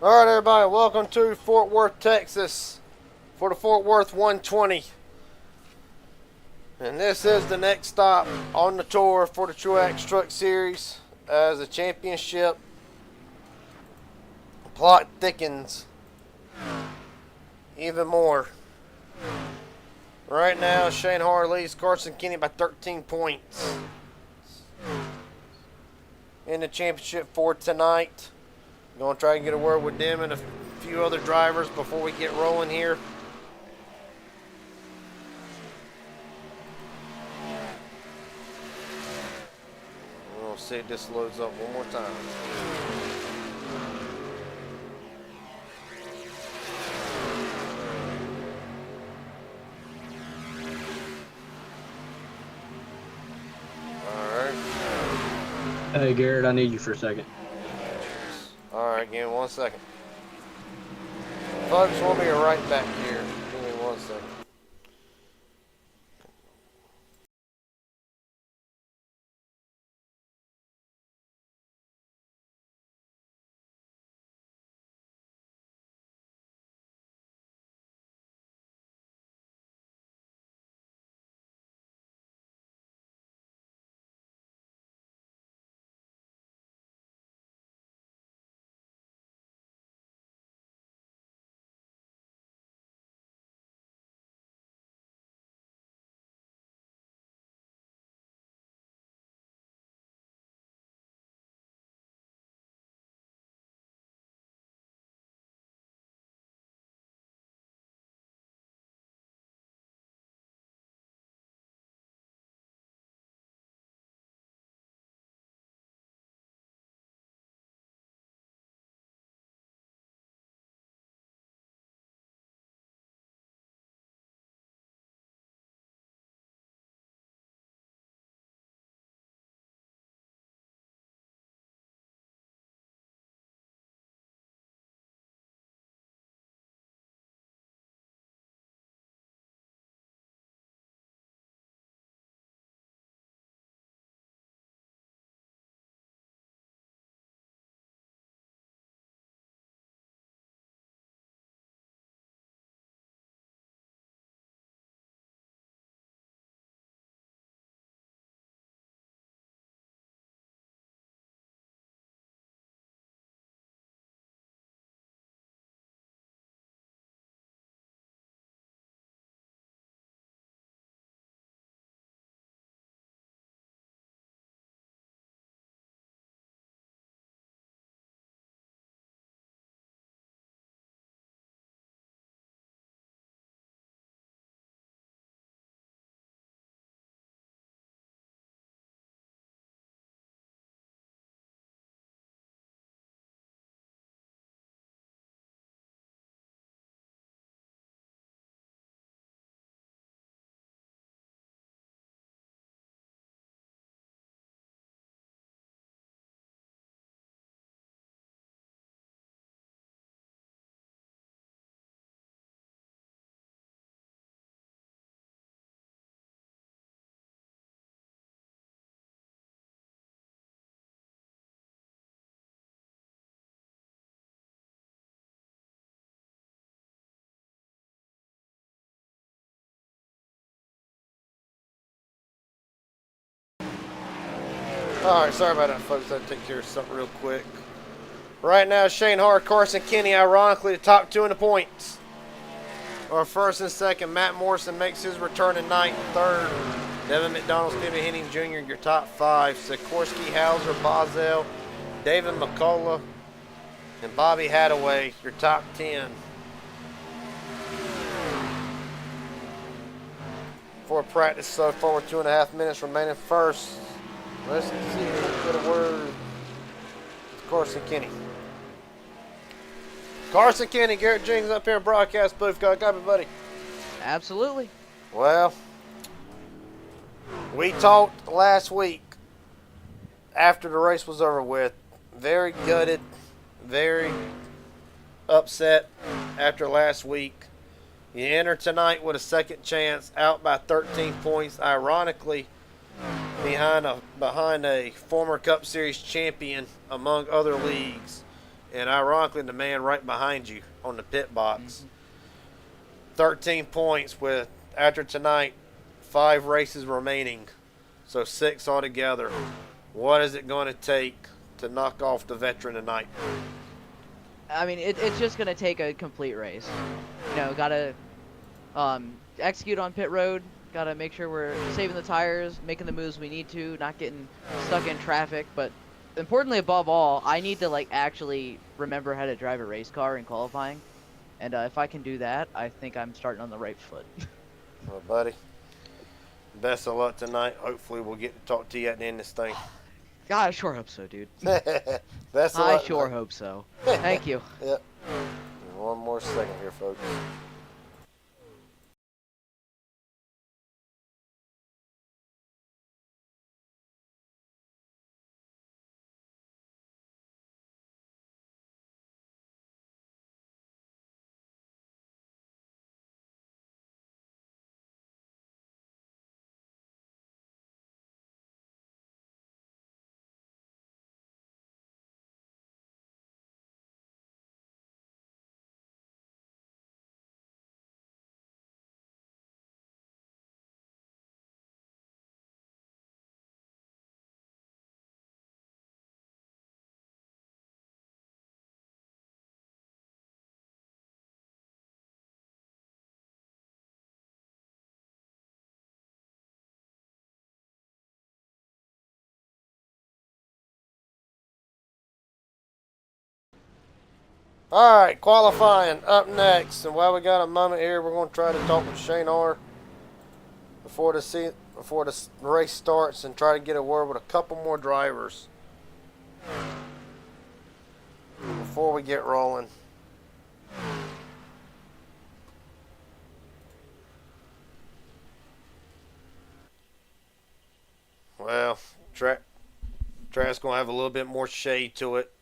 All right, everybody, welcome to Fort Worth, Texas for the Fort Worth 120. And this is the next stop on the tour for the Tru-Axe Truck Series as the championship plot thickens even more. Right now, Shane Har leads Carson Kenny by 13 points in the championship for tonight. Going to try and get a word with them and a few other drivers before we get rolling here. We'll see if this loads up one more time. Hey, Garrett, I need you for a second. Alright, give me 1 second. Folks, we'll be right back here. Give me 1 second. Alright, sorry about that, folks. I had to take care of something real quick. Right now, Shane Hart, Carson Kenny, ironically, the top two in the points. Our first and second, Matt Morrison makes his return in ninth. Third, Devin McDonald, Stephen Henning Jr., your top five. Sikorsky, Hauser, Bozell, David McCullough, and Bobby Hadaway, your top 10. For practice so far with 2.5 minutes remaining first. Let's see if we get a word with Carson Kenny. Carson Kenny, Garrett Jenkins up here in broadcast booth. Got me, buddy. Absolutely. Well, we talked last week after the race was over with. Very gutted, very upset after last week. You enter tonight with a second chance, out by 13 points. Ironically, behind a former Cup Series champion, among other leagues. And ironically, the man right behind you on the pit box. 13 points with, after tonight, 5 races remaining. So 6 altogether. What is it going to take to knock off the veteran tonight? I mean, it's just gonna take a complete race. You know, gotta execute on pit road. Gotta make sure we're saving the tires, making the moves we need to, not getting stuck in traffic. But importantly, above all, I need to like actually remember how to drive a race car in qualifying. And if I can do that, I think I'm starting on the right foot. Well, buddy, best of luck tonight. Hopefully, we'll get to talk to you at the end of this thing. God, I sure hope so, dude. Best of I luck. sure hope so. Thank you. Yep. One more second here, folks. All right, qualifying up next. And while we got a moment here, we're going to try to talk with Shane R. before the race starts and try to get a word with a couple more drivers before we get rolling. Well, track's going to have a little bit more shade to it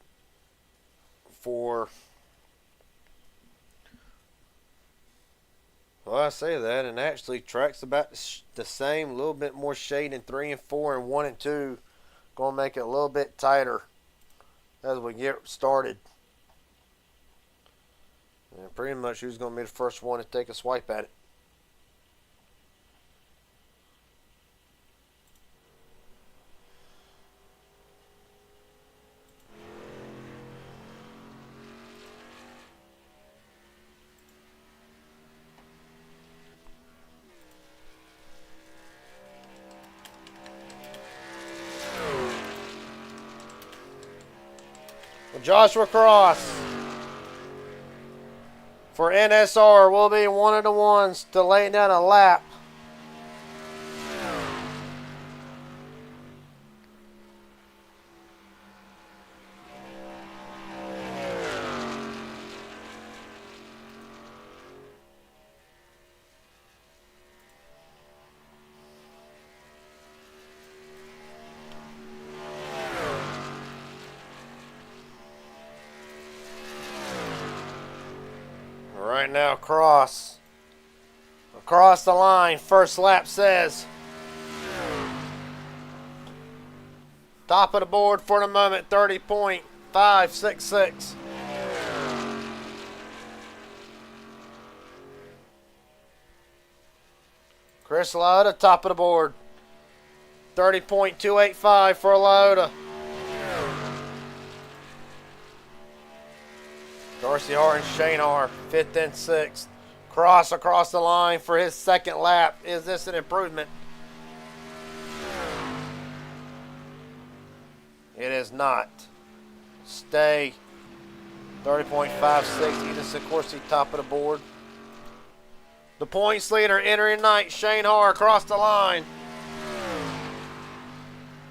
for... Well, I say that, and actually, track's about the same, a little bit more shade in 3 and 4, and 1 and 2. Going to make it a little bit tighter as we get started. And pretty much who's going to be the first one to take a swipe at it. Joshua Cross for NSR will be one of the ones to lay down a lap. Right now, across the line, first lap says. Top of the board for the moment, 30.566. Chris Lauda, top of the board, 30.285 for Lauda. Darcy Hart and Shane R, 5th and 6th. Cross across the line for his second lap. Is this an improvement? It is not. Stay. 30.560. This is Sikorsky, top of the board. The points leader entering night, Shane Har across the line.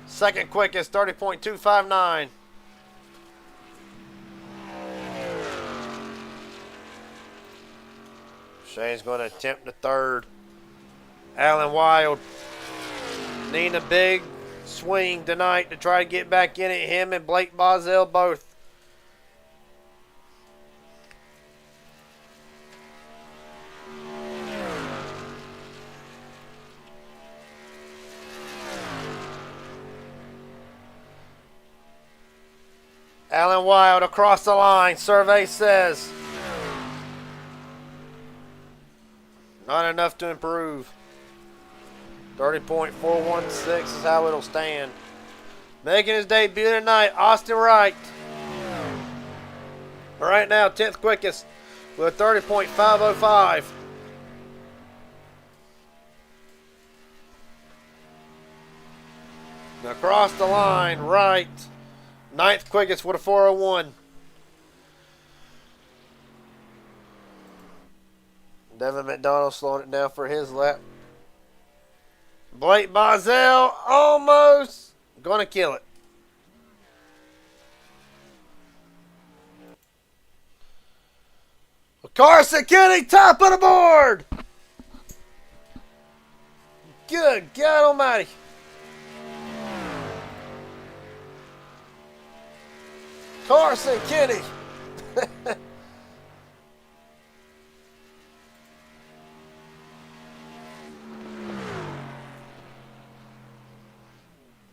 Second quickest, 30.259. Shane's going to attempt the third. Alan Wild needing a big swing tonight to try to get back in it. Him and Blake Bozell both. Alan Wild across the line. Survey says not enough to improve. 30.416 is how it'll stand. Making his debut tonight, Austin Wright. Right now, 10th quickest with 30.505. Across the line, Wright. 9th quickest with a 401. Devin McDonald slowing it down for his lap. Blake Bozell almost gonna kill it. Carson Kenny, top of the board. Good God Almighty. Carson Kenny.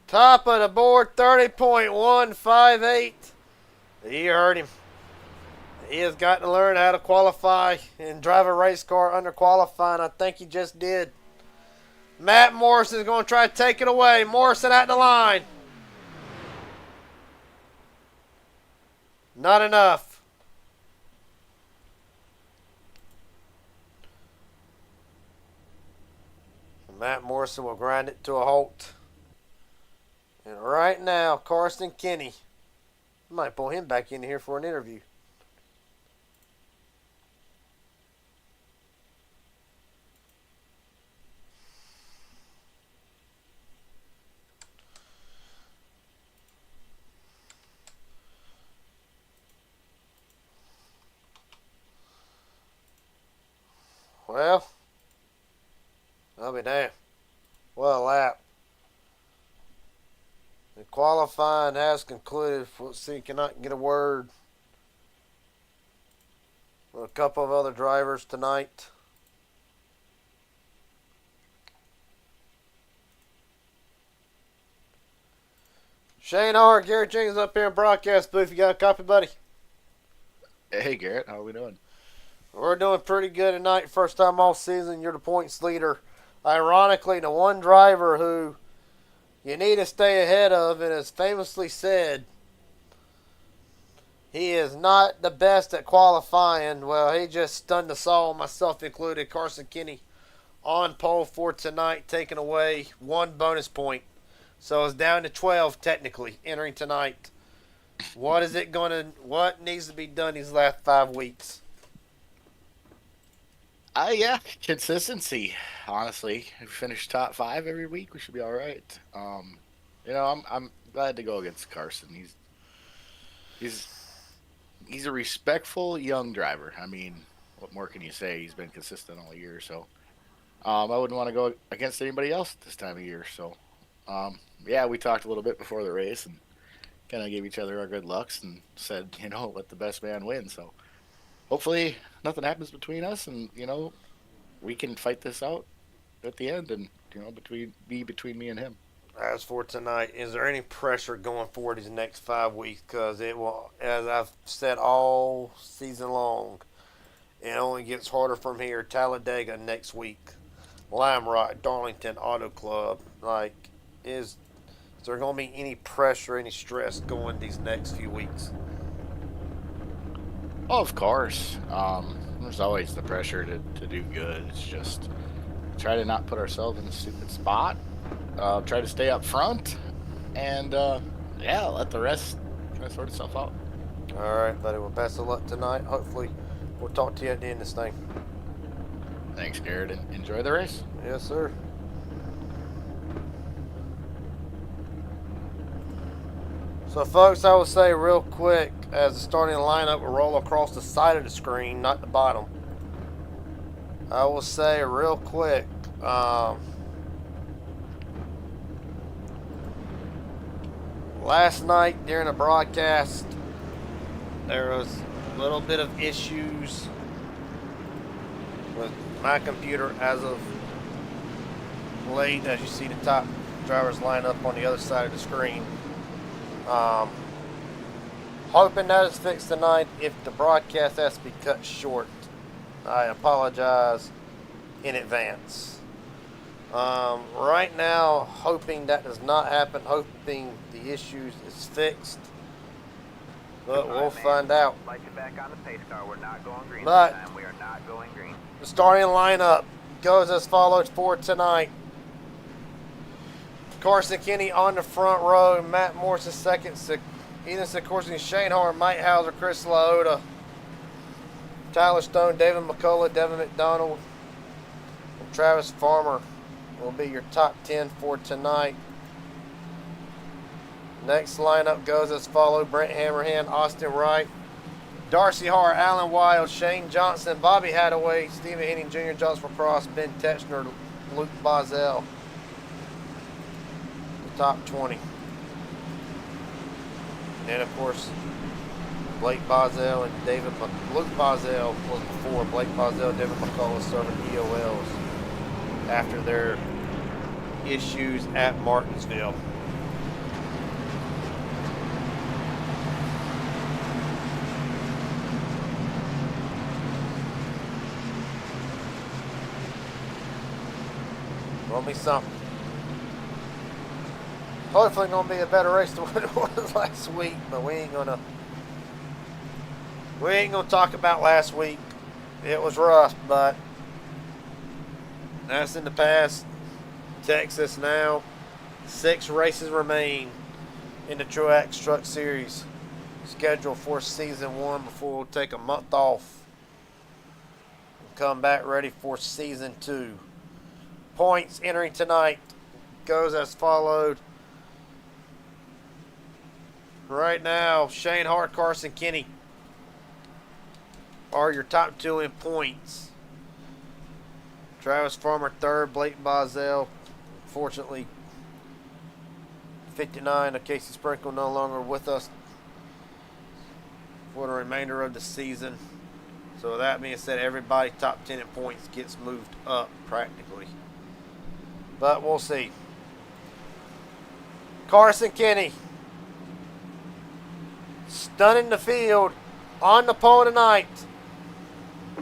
Top of the board, 30.158. You heard him. He has got to learn how to qualify and drive a race car under qualifying. I think he just did. Matt Morrison is going to try to take it away. Morrison at the line. Not enough. Matt Morrison will grind it to a halt. And right now, Carson Kenny. I might pull him back in here for an interview. Well, I'll be damned. What a lap. The qualifying has concluded. Let's see, cannot get a word with a couple of other drivers tonight. Shane Hart, Garrett Jenkins up here in broadcast booth. You got a copy, buddy? Hey, Garrett. How are we doing? We're doing pretty good tonight. First time all season, you're the points leader. Ironically, the one driver who you need to stay ahead of, and as famously said, he is not the best at qualifying. Well, he just stunned us all, myself included. Carson Kenny on pole for tonight, taking away 1 bonus point. So it's down to 12 technically entering tonight. What needs to be done these last 5 weeks? Yeah, consistency. Honestly, if we finish top 5 every week, we should be all right. I'm glad to go against Carson. He's a respectful young driver. I mean, what more can you say? He's been consistent all year, so I wouldn't want to go against anybody else this time of year. So, yeah, we talked a little bit before the race and kind of gave each other our good lucks and said, let the best man win. So, hopefully nothing happens between us, and we can fight this out at the end, and between me and him. As for tonight, is there any pressure going forward these next 5 weeks? Because it will, as I've said all season long, it only gets harder from here. Talladega next week, Lime Rock, Darlington Auto Club. Is there going to be any pressure, any stress going these next few weeks? Oh, of course. There's always the pressure to do good. It's just try to not put ourselves in a stupid spot. Try to stay up front, and let the rest try to sort itself out. All right, buddy. Well, best of luck tonight. Hopefully, we'll talk to you at the end of this thing. Thanks, Garrett, and enjoy the race. Yes, sir. So, folks, I will say real quick, as the starting lineup will roll across the side of the screen, not the bottom. I will say real quick, last night during the broadcast, there was a little bit of issues with my computer as of late, as you see the top drivers line up on the other side of the screen. Hoping that is fixed tonight. If the broadcast has to be cut short, I apologize in advance. Right now, hoping that does not happen. Hoping the issue is fixed. But we'll find out. Light you back on the pace car. We're not going green But this time. We are not going green. the starting lineup goes as follows for tonight. Carson Kenny on the front row. Matt Morrison second. Ethan Sikorsky, Shane Hart, Mike Hauser, Chris Laoda, Tyler Stone, David McCullough, Devin McDonald, and Travis Farmer will be your top 10 for tonight. Next lineup goes as follows. Brent Hammerhand, Austin Wright, Darcy Hart, Alan Wild, Shane Johnson, Bobby Hadaway, Stephen Henning Jr., Joshua Cross, Ben Tetchner, Luke Bozell. The top 20. And then, of course, Blake Bozell and Luke Bozell was before. Blake Bozell, David McCullough serving EOLs after their issues at Martinsville. Gonna be something. Hopefully gonna be a better race than what it was last week, but we ain't gonna talk about last week. It was rough, but that's in the past. Texas now. 6 races remain in the Tru-Axe Truck Series scheduled for season 1 before we'll take a month off and come back ready for season 2. Points entering tonight goes as followed. Right now, Shane Hart, Carson Kenny are your top 2 in points. Travis Farmer third, Blake Bozell, fortunately 59 of Casey Sprinkle no longer with us for the remainder of the season. So that being said, everybody top 10 in points gets moved up practically. But we'll see. Carson Kenny stunning the field on the pole tonight.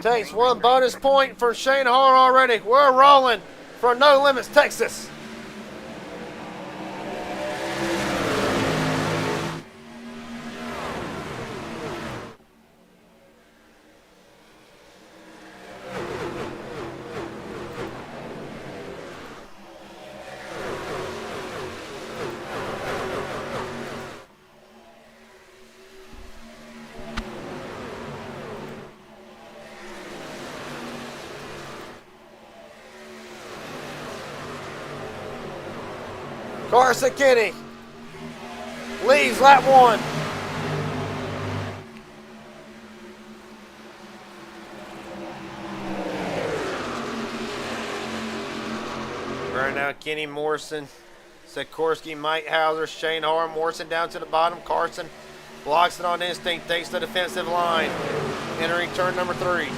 Takes 1 bonus point for Shane Hart already. We're rolling from No Limits, Texas. Carson Kenny leaves lap 1. Right now, Kenny, Morrison, Sikorsky, Mike Hauser, Shane Hart, Morrison down to the bottom. Carson blocks it on instinct, takes the defensive line, entering turn number 3.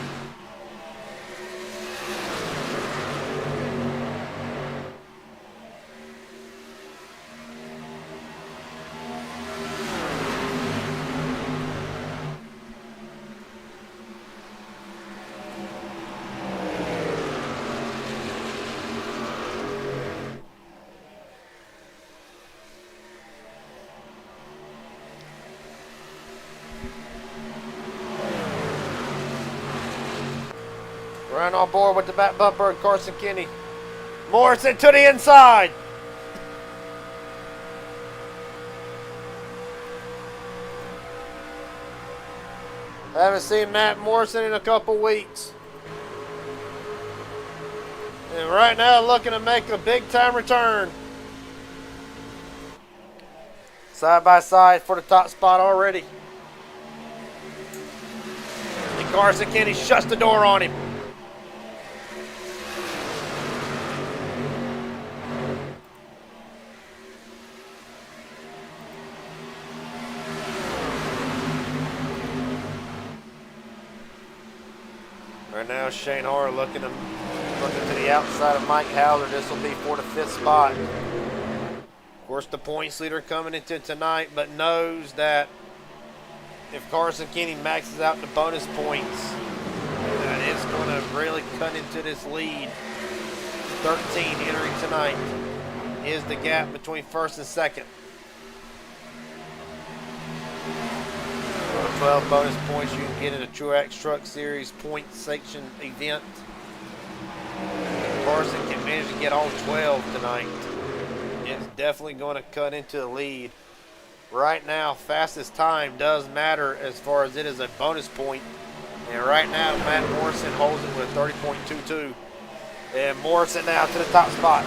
Run on board with the back bumper and Carson Kenny. Morrison to the inside. Haven't seen Matt Morrison in a couple weeks. And right now looking to make a big time return. Side by side for the top spot already. And Carson Kenny shuts the door on him. Right now, Shane Hart looking to the outside of Mike Hauser. This will be for the 5th spot. Of course, the points leader coming into tonight, but knows that if Carson Kenny maxes out the bonus points, that is going to really cut into this lead. 13 entering tonight is the gap between first and second. 12 bonus points you can get in a Tru-Axe Truck Series point section event. Carson can manage to get all 12 tonight. It's definitely going to cut into the lead. Right now, fastest time does matter as far as it is a bonus point. And right now, Matt Morrison holds it with 30.22. And Morrison now to the top spot.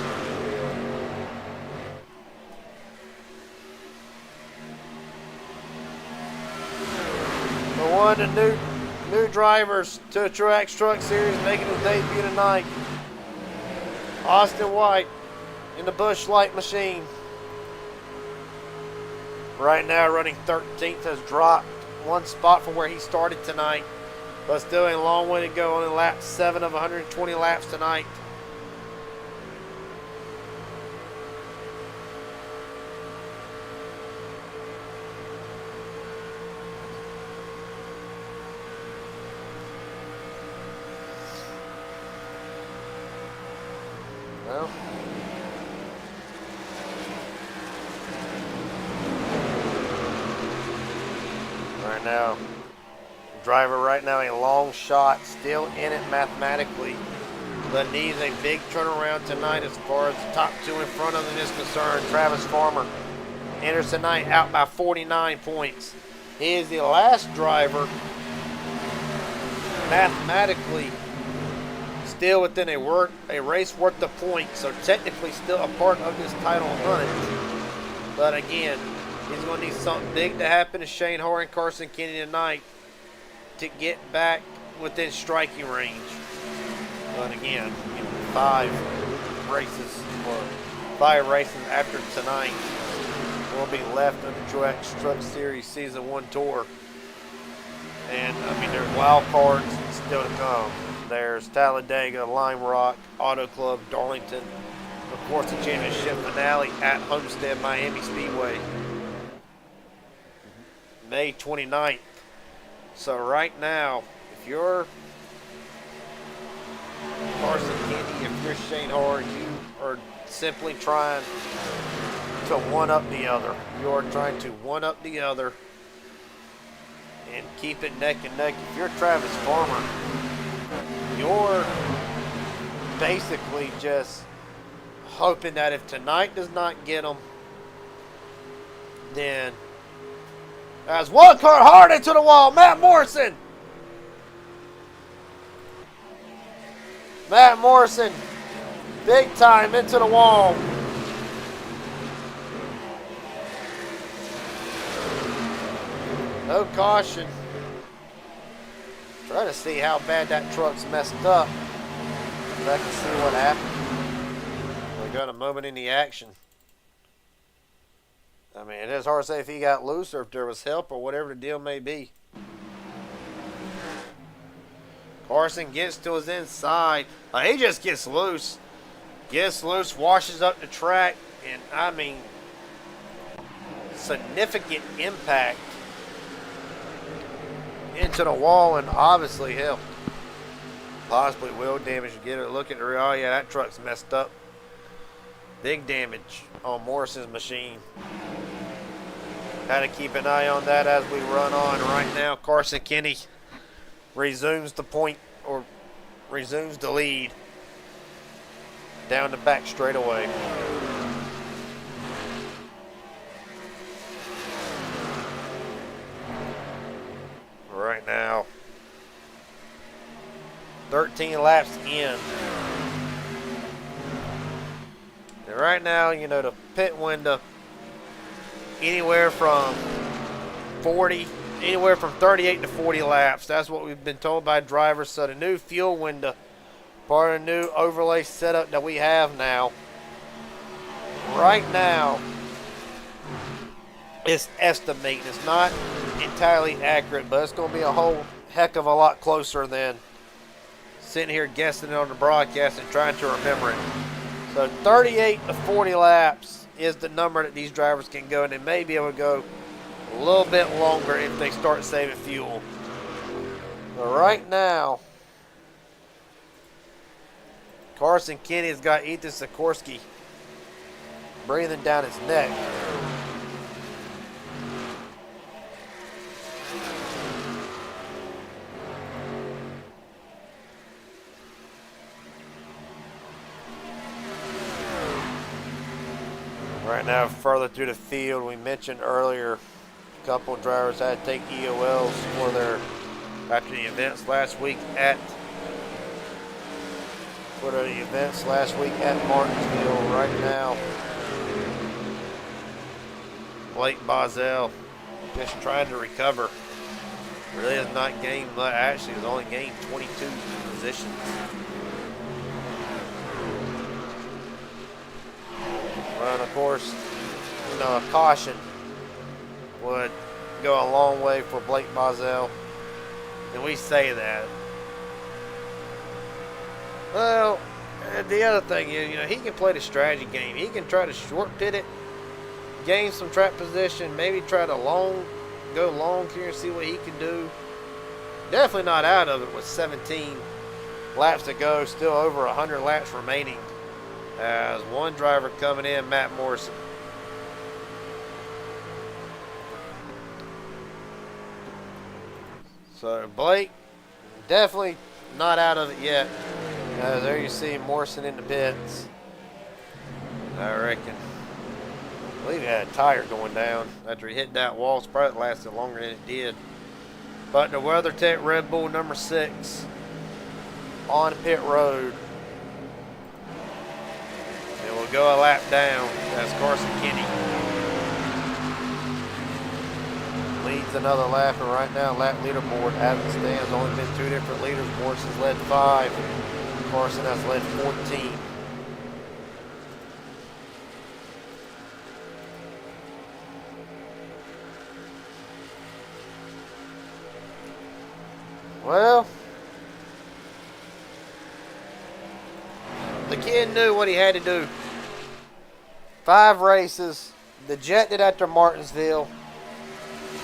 The one of the new drivers to the Tru-Axe Truck Series making his debut tonight. Austin White in the Busch Light machine. Right now running 13th, has dropped one spot from where he started tonight. But still a long way to go, only lap 7 of 120 laps tonight. Well, right now, driver right now a long shot, still in it mathematically, but needs a big turnaround tonight as far as the top two in front of him is concerned. Travis Farmer enters tonight out by 49 points. He is the last driver mathematically still within a race worth of points, so technically still a part of this title hunt. But again, he's going to need something big to happen to Shane Hoare and Carson Kenny tonight to get back within striking range. But again, 5 races after tonight will be left on the Tru-Axe Truck Series Season 1 Tour. And I mean, there's wild cards still to come. There's Talladega, Lime Rock, Auto Club, Darlington. Of course, the championship finale at Homestead Miami Speedway, May 29th. So right now, if you're Carson Kenny, if you're Shane Hoare, you are simply trying to one-up the other. You are trying to one-up the other and keep it neck and neck. If you're Travis Farmer, you're basically just hoping that if tonight does not get them, then as one car hard into the wall, Matt Morrison. Matt Morrison, big time into the wall. No caution. Try to see how bad that truck's messed up. So I can see what happened. We got a moment in the action. I mean, it is hard to say if he got loose or if there was help or whatever the deal may be. Carson gets to his inside. He just gets loose. Gets loose, washes up the track, and I mean, significant impact into the wall and obviously helped. Possibly wheel damage. You get a look at the rear. Oh yeah, that truck's messed up. Big damage on Morrison's machine. Got to keep an eye on that as we run on. Right now, Carson Kenny resumes the point, or resumes the lead down the back straightaway. Right now, 13 laps in. And right now, you know, the pit window, anywhere from 38 to 40 laps. That's what we've been told by drivers. So the new fuel window, part of the new overlay setup that we have now, right now, it's estimating. It's not entirely accurate, but it's going to be a whole heck of a lot closer than sitting here guessing it on the broadcast and trying to remember it. So 38 to 40 laps is the number that these drivers can go, and they may be able to go a little bit longer if they start saving fuel. But right now, Carson Kenny's got Ethan Sikorsky breathing down his neck. Right now, further through the field, we mentioned earlier, a couple of drivers had to take EOLs for their after the events last week at Martinsville. Right now, Blake Bozell just trying to recover. Really has not gained much. Actually, has only gained 22 positions. Well, and of course, you know, a caution would go a long way for Blake Bozell. And we say that. Well, the other thing is, you know, he can play the strategy game. He can try to short pit it, gain some track position, maybe try to go long here and see what he can do. Definitely not out of it with 17 laps to go, still over 100 laps remaining. As one driver coming in, Matt Morrison. So Blake, definitely not out of it yet. There you see Morrison in the pits. I reckon. I believe he had a tire going down after he hit that wall. It probably lasted longer than it did. But the WeatherTech Red Bull number 6 on pit road. And we'll go a lap down. That's Carson Kenny. Leads another lap, and right now lap leaderboard as it stands, only been 2 different leaders. Morrison's led 5. Carson has led 14. Well, the kid knew what he had to do. 5 races, dejected after Martinsville.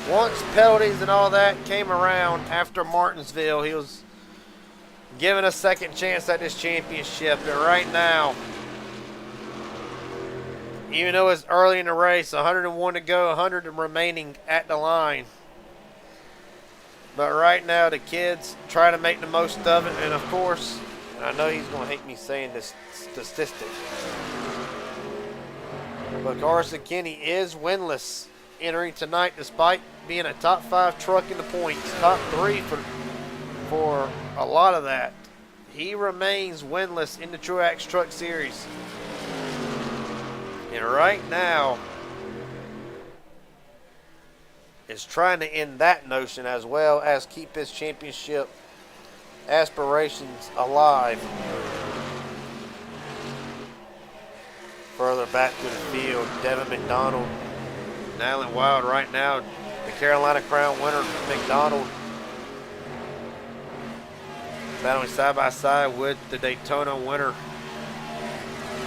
Once penalties and all that came around after Martinsville, he was given a second chance at this championship. And right now, even though it's early in the race, 101 to go, 100 remaining at the line. But right now, the kid's trying to make the most of it. And of course, and I know he's going to hate me saying this statistic, but Carson Kenny is winless entering tonight, despite being a top 5 truck in the points, top 3 for a lot of that. He remains winless in the Tru-Axe Truck Series. And right now is trying to end that notion as well as keep his championship aspirations alive. Further back to the field, Devin McDonald and Alan Wild right now. The Carolina Crown winner, McDonald, battling side by side with the Daytona winner,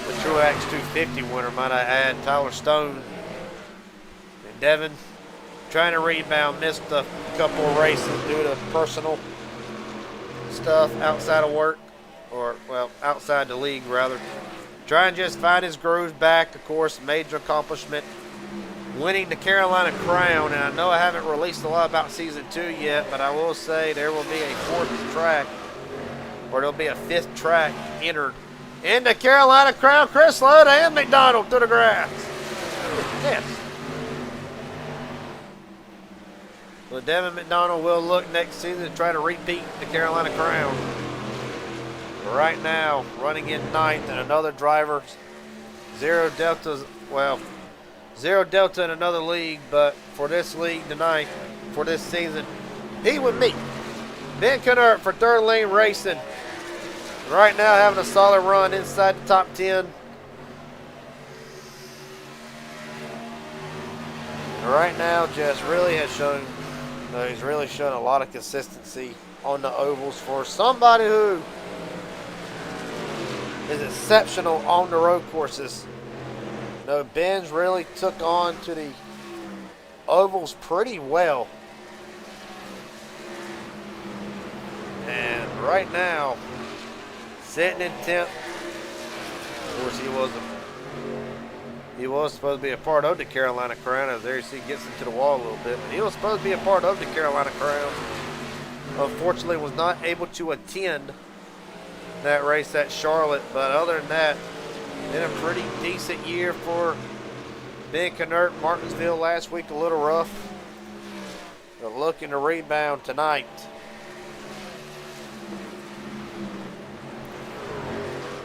the Tru-Axe 250 winner, might I add, Tyler Stone. And Devin trying to rebound, missed a couple of races due to personal stuff outside of work, or, well, outside the league, rather. Trying to just find his groove back, of course, major accomplishment. Winning the Carolina Crown, and I know I haven't released a lot about Season 2 yet, but I will say there will be a 4th track, or there'll be a 5th track entered in the Carolina Crown. Chris Loda and McDonald to the grass. Yes. Well, Devin McDonald will look next season to try to repeat the Carolina Crown. But right now, running in 9th, and another driver, Zero Delta in another league, but for this league tonight, for this season, he would meet Ben Kennert for Third Lane Racing. Right now, having a solid run inside the top 10. Right now, just really has shown, he's really shown a lot of consistency on the ovals for somebody who is exceptional on the road courses. Ben's really took on to the ovals pretty well. And right now, sitting in 10th. Of course, he was supposed to be a part of the Carolina Crown. As there you see, gets into the wall a little bit. But he was supposed to be a part of the Carolina Crown. Unfortunately, was not able to attend that race at Charlotte. But other than that, been a pretty decent year for Ben Knert. Martinsville last week a little rough. But looking to rebound tonight.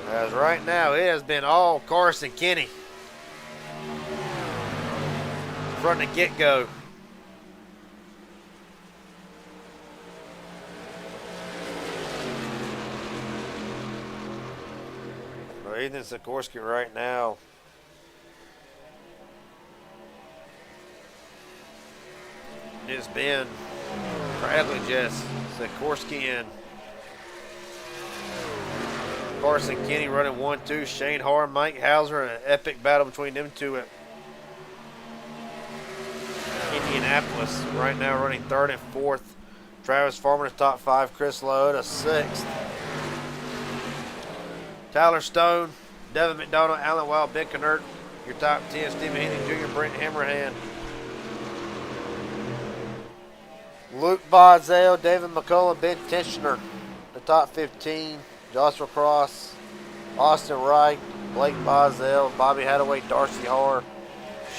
As right now, it has been all Carson Kenny from the get-go. Ethan Sikorsky right now has been Bradley Jess, Sikorsky and Carson Kenny running 1-2. Shane Harr, Mike Hauser, and an epic battle between them two at Indianapolis. Right now running 3rd and 4th. Travis Farmer in the top 5. Chris Lowe 6th. Tyler Stone, Devin McDonald, Alan Wild, Ben Knert, your top 10. Stephen Henning Jr., Brent Hammerhand. Luke Bodzell, David McCullough, Ben Tensioner, the top 15. Joshua Cross, Austin Wright, Blake Bodzell, Bobby Hadaway, Darcy Harr,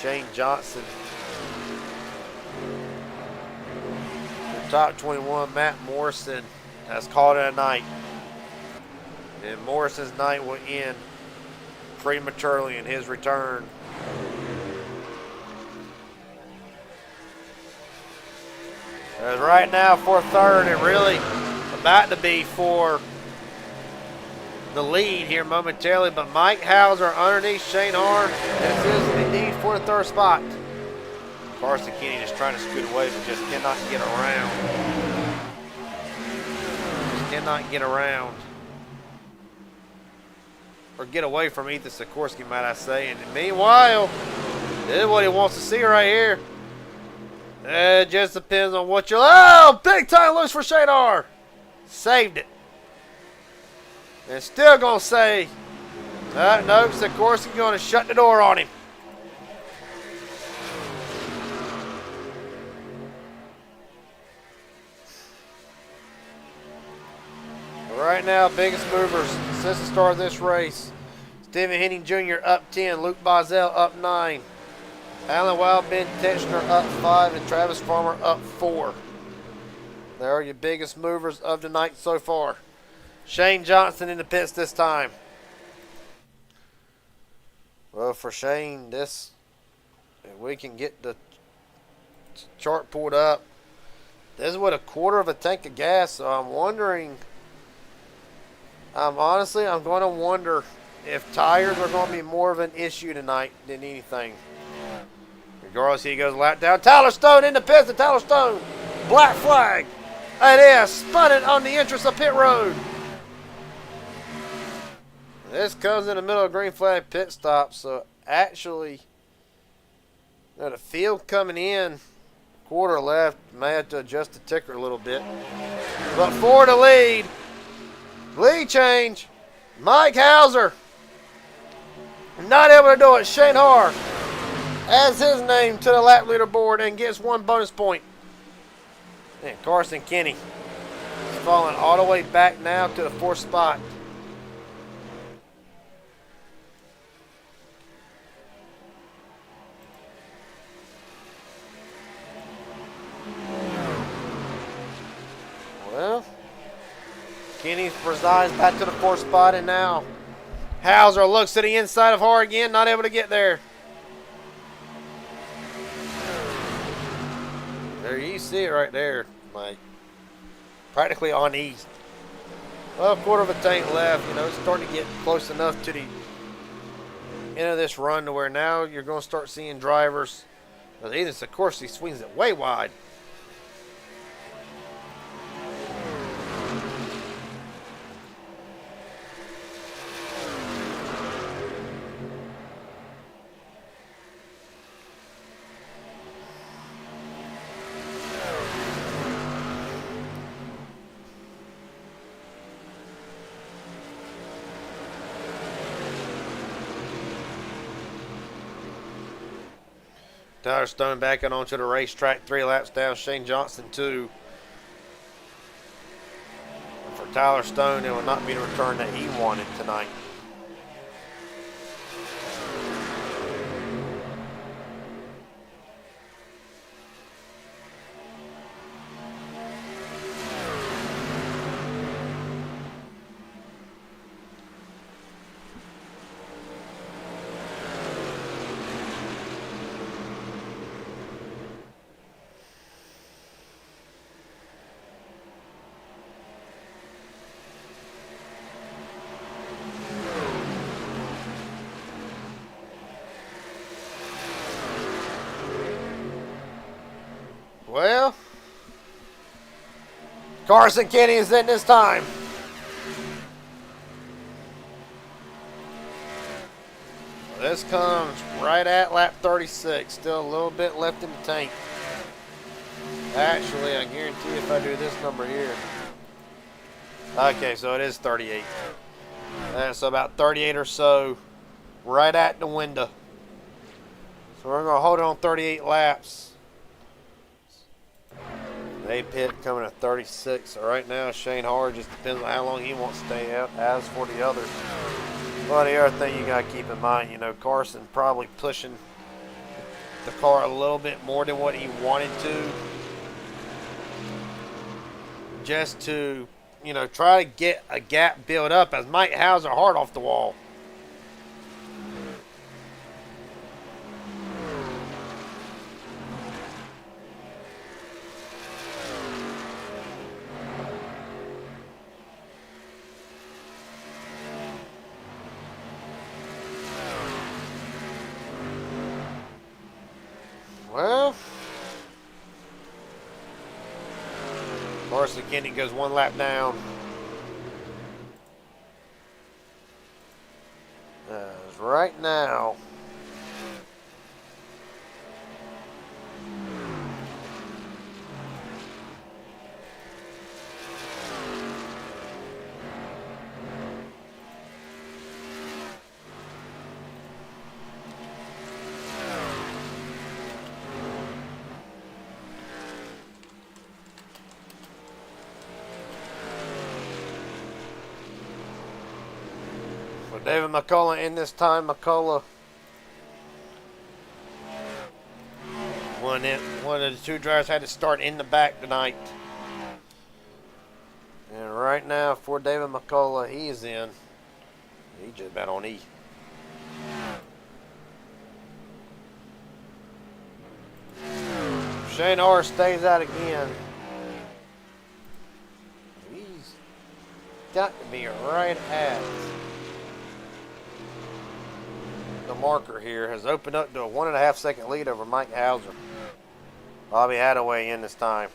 Shane Johnson. The top 21, Matt Morrison has called it a night. And Morrison's night will end prematurely in his return. As right now for 3rd, and really about to be for the lead here momentarily, but Mike Hauser underneath Shane Harr. This is indeed for the 3rd spot. Carson Kenny just trying to scoot away, but just cannot get around. Just cannot get around. Or get away from Ethan Sikorsky, might I say. And meanwhile, this is what he wants to see right here. It just depends on what you're... Oh, big time loose for Shane Harr. Saved it. And still going to say, no, Sikorsky going to shut the door on him. Right now, biggest movers since the start of this race. Stephen Henning Jr. up 10, Luke Bodzell up 9, Alan Wild, Ben Tensioner up 5, and Travis Farmer up 4. They are your biggest movers of the night so far. Shane Johnson in the pits this time. Well, for Shane, if we can get the chart pulled up, this is what, a quarter of a tank of gas, so I'm wondering... honestly, I'm going to wonder if tires are going to be more of an issue tonight than anything. Regardless, he goes lap down. Tyler Stone in the pits, and Tyler Stone, black flag. It is, spun it on the entrance of pit road. This comes in the middle of green flag pit stop, so actually, the field coming in, quarter left, may have to adjust the ticker a little bit. But for the lead, lead change, Mike Hauser. Not able to do it. Shane Harr adds his name to the lap leaderboard and gets 1 bonus point. And Carson Kenny is falling all the way back now to the 4th spot. Well, Kenny resides back to the 4th spot, and now Hauser looks to the inside of Harr again, not able to get there. There you see it right there, Mike. Practically on east. Well, quarter of a tank left. It's starting to get close enough to the end of this run to where now you're going to start seeing drivers. Of course, he swings it way wide. Tyler Stone backing onto the racetrack, 3 laps down. Shane Johnson 2. And for Tyler Stone, it will not be the return that he wanted tonight. Well, Carson Kenny is in this time. This comes right at lap 36. Still a little bit left in the tank. Actually, I guarantee if I do this number here. Okay, so it is 38. So about 38 or so, right at the window. So we're going to hold it on 38 laps. They pit coming at 36. So right now, Shane Hard just depends on how long he wants to stay out. As for the others, well, the other thing you got to keep in mind, you know, Carson probably pushing the car a little bit more than what he wanted to, just to, you know, try to get a gap built up as Mike Hauser hard off the wall. Well, Carson Kenny goes 1 lap down. Right now, David McCullough in this time. McCullough, one of the 2 drivers had to start in the back tonight. And right now for David McCullough, he is in. He just about on E. Shane R stays out again. He's got to be right at the marker here. Has opened up to a 1.5 second lead over Mike Hauser. Bobby Hadaway in this time.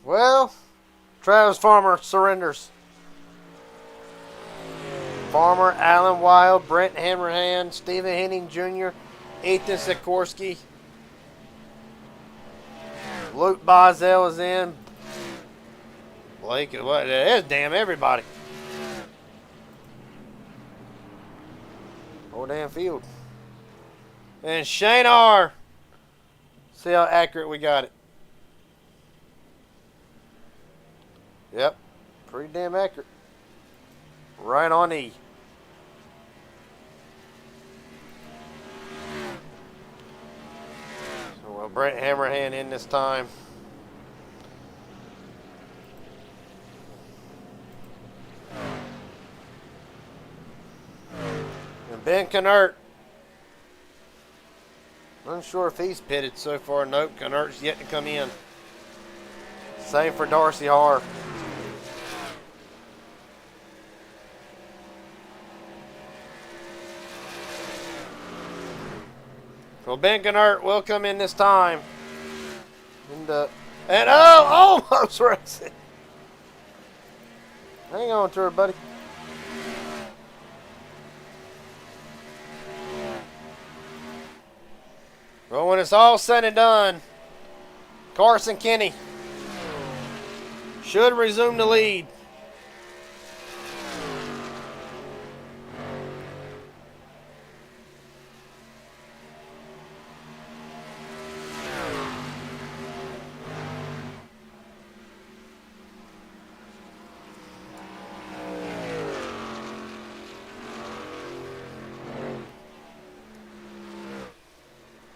Well, Travis Farmer surrenders. Farmer, Alan Wild, Brent Hammerhand, Stephen Henning Jr., Ethan Sikorsky, Luke Bozell is in. Blake, what? It is damn everybody. Whole damn field. And Shane R. See how accurate we got it. Yep, pretty damn accurate. Right on E. So, well, Brent Hammerhand in this time. And Ben Knert. Unsure if he's pitted so far. Nope, Knert's yet to come in. Same for Darcy Harr. Well, Ben Knert will come in this time. And almost racing. Hang on to her, buddy. But when it's all said and done, Carson Kenny should resume the lead.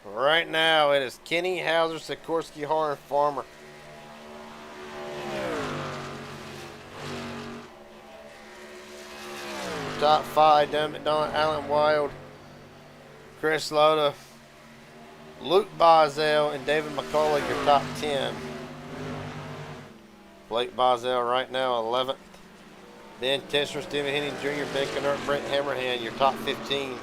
Right now, it is Kenny, Hauser, Sikorsky, Har, and Farmer. Top 5, Devin McDonald, Alan Wild, Chris Loda, Luke Bozell, and David McCullough, your top 10. Blake Bozell right now, 11th. Ben Tessler, Stephen Henning Jr., Ben Kennert, Brent Hammerhand, your top 15.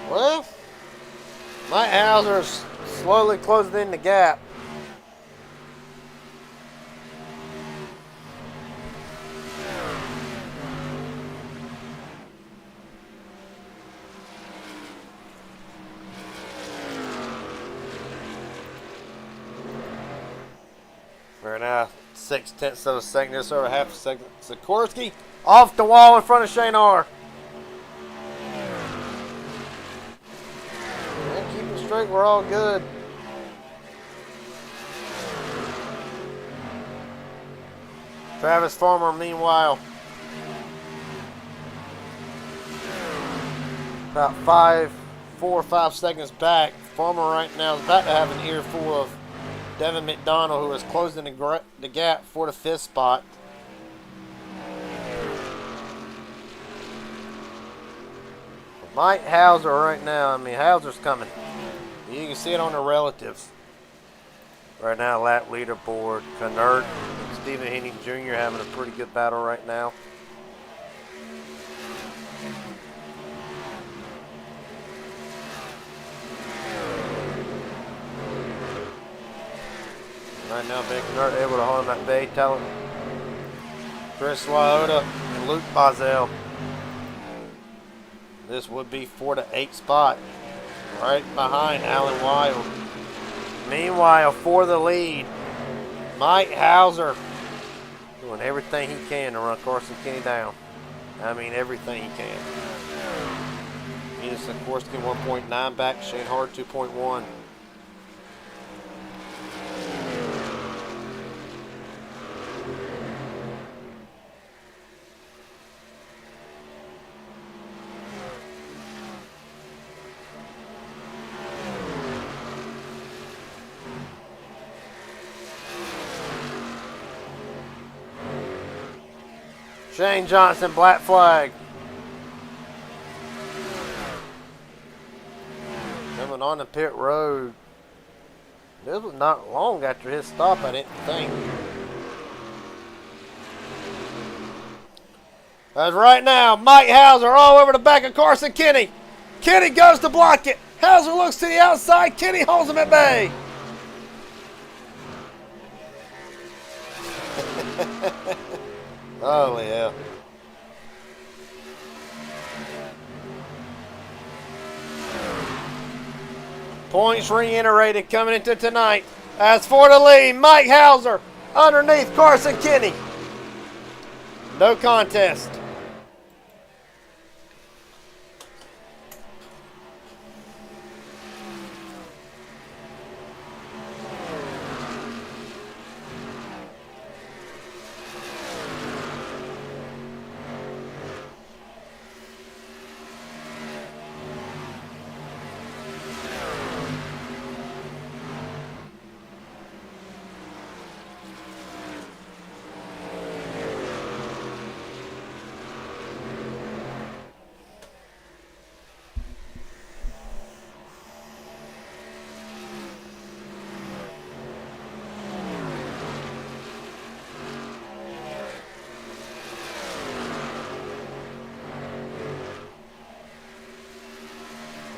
Well, Mike Hauser is slowly closing in the gap. We're now 6/10 of a second, just over half a second. Sikorsky off the wall in front of Shane R. Keep it straight, we're all good. Travis Farmer, meanwhile, about 4 or 5 seconds back. Farmer right now is about to have an earful of Devin McDonald, who is closing the gap for the 5th spot. Mike Hauser right now, Hauser's coming. You can see it on the relatives. Right now, lap leaderboard. Kennert and Stephen Henning Jr. having a pretty good battle right now. Right now, Ben Kennert able to hold him at bay. Talent. Chris Lyotta and Luke Bozell. This would be for the 8th spot. Right behind Alan Wild. Meanwhile, for the lead, Mike Hauser doing everything he can to run Carson Kenny down. Everything he can. Venus Sikorsky 1.9 back, Shane Hard 2.1. Shane Johnson, black flag. Coming on the pit road. This was not long after his stop, I didn't think. As right now, Mike Hauser all over the back of Carson Kenny. Kenny goes to block it. Hauser looks to the outside. Kenny holds him at bay. Oh, yeah. Points reiterated coming into tonight. As for the lead, Mike Hauser underneath Carson Kenny. No contest.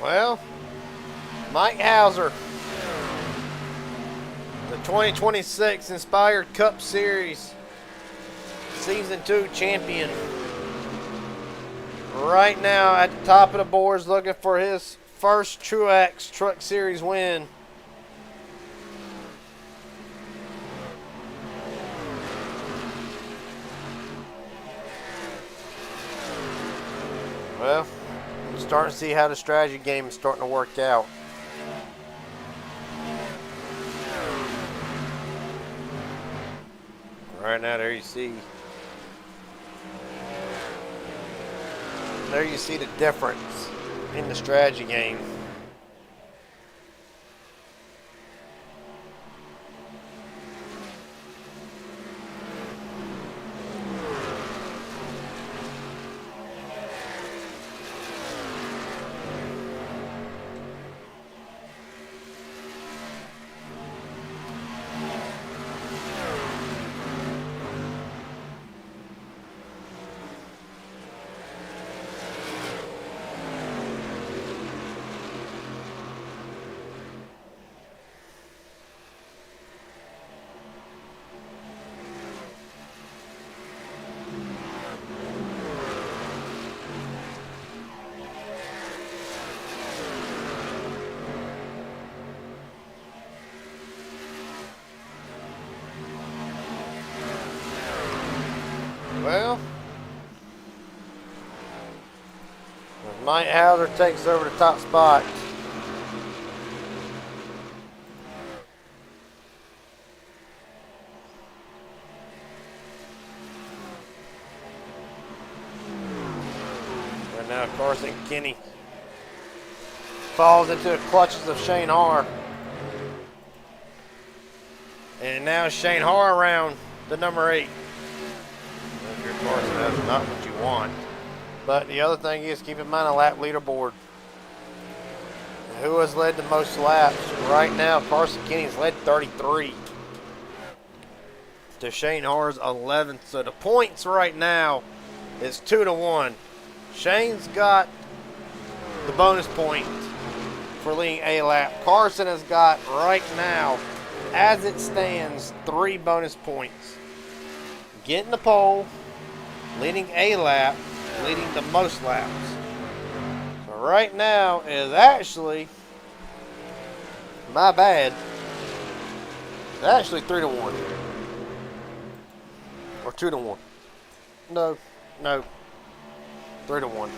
Well, Mike Hauser, the 2026 Inspired Cup Series Season 2 champion. Right now at the top of the boards looking for his first Tru-Axe Truck Series win. Well, I'm starting to see how the strategy game is starting to work out. Right now, there you see the difference in the strategy game. Well, Mike Hauser takes over the top spot. And now Carson Kinney falls into the clutches of Shane Har. And now Shane Har around the number 8. Of course, that's not what you want. But the other thing is, keep in mind a lap leaderboard. Who has led the most laps? Right now, Carson Kinney's led 33 to Shane Har's 11. So the points right now is 2-1. Shane's got the bonus point for leading a lap. Carson has got right now, as it stands, 3 bonus points. Getting the pole, leading a lap, leading the most laps. So right now is actually, my bad, it's actually 3-1. Or 2-1. No, 3-1.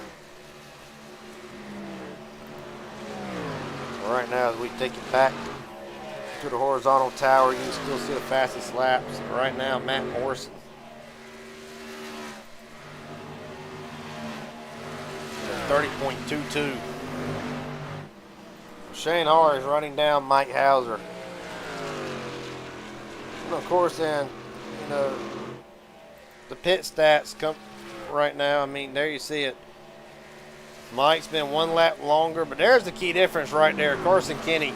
Right now, as we take it back to the horizontal tower, you can still see the fastest laps. Right now, Matt Morrison. 30.22. Shane Har is running down Mike Hauser. And of course, then, you know, the pit stats come right now. I mean, there you see it. Mike's been 1 lap longer, but there's the key difference right there. Carson Kinney,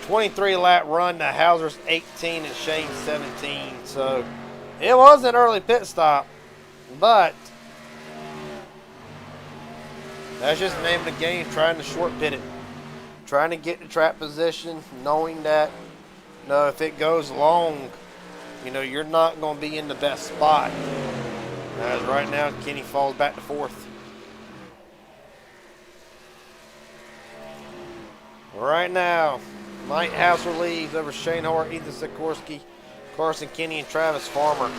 23 lap run to Hauser's 18 and Shane's 17. So it was an early pit stop, but that's just the name of the game, trying to short pit it. Trying to get the track position, knowing that, you know, if it goes long, you know, you're not going to be in the best spot. As right now, Kenny falls back to 4th. Right now, Mike Hauser leads over Shane Har, Ethan Sikorsky, Carson Kinney, and Travis Farmer.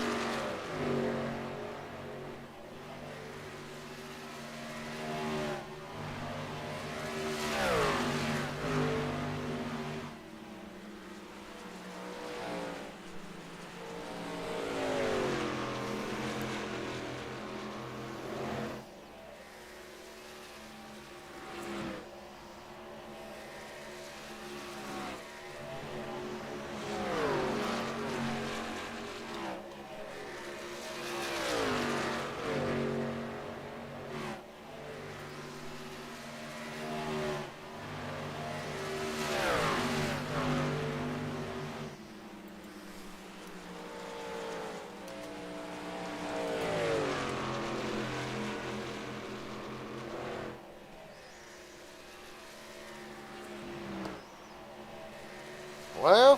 Well,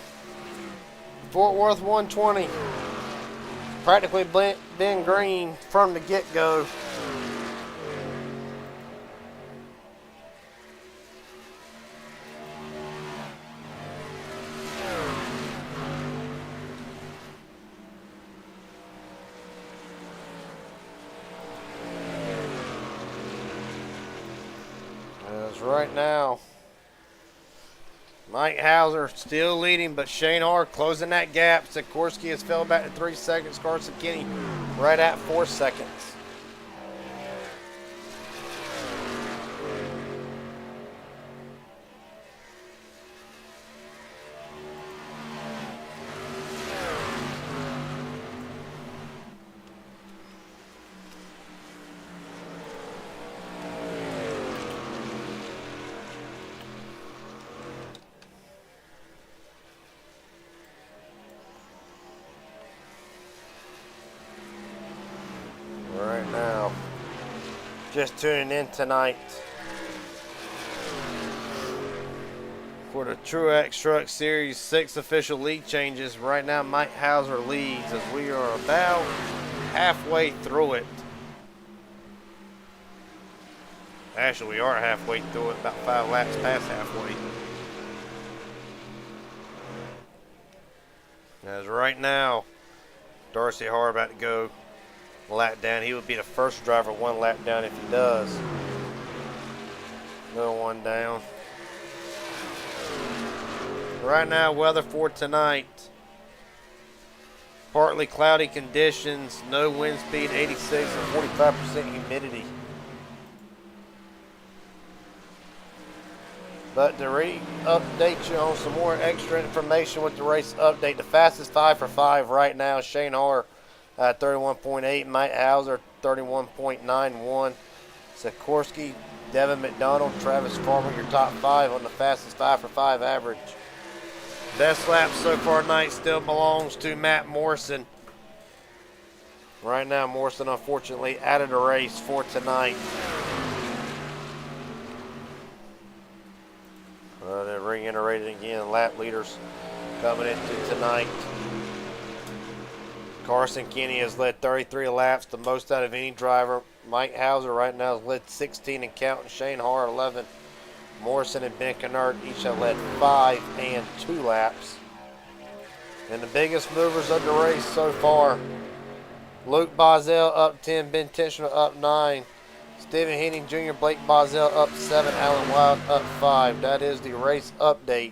Fort Worth 120. Practically been green from the get-go. As right now, Mike Hauser still leading, but Shane Hart closing that gap. Sikorsky has fell back to 3 seconds. Carson Kenny right at 4 seconds. Right now, just tuning in tonight for the Tru-Axe Truck Series 6 official lead changes. Right now, Mike Hauser leads as we are about halfway through it. Actually, we are halfway through it, about 5 laps past halfway. As right now, Darcy Hart about to go lap down. He would be the first driver 1 lap down if he does. No one down. Right now, weather for tonight. Partly cloudy conditions, no wind speed, 86 and 45% humidity. But to update you on some more extra information with the race update, the fastest 5 for 5 right now, Shane Hart 31.8, Mike Hauser 31.91, Sikorsky, Devin McDonald, Travis Farmer, your top 5 on the fastest 5 for 5 average. Best lap so far tonight still belongs to Matt Morrison. Right now, Morrison unfortunately out of the race for tonight. They're reiterating again, lap leaders coming into tonight. Carson Kenny has led 33 laps, the most out of any driver. Mike Hauser right now has led 16 and counting. Shane Hart 11. Morrison and Ben Kennard each have led 5 and 2 laps. And the biggest movers of the race so far, Luke Bozzell up 10, Ben Tensioner up 9, Stephen Henning Jr., Blake Bozzell up 7, Alan Wild up 5. That is the race update.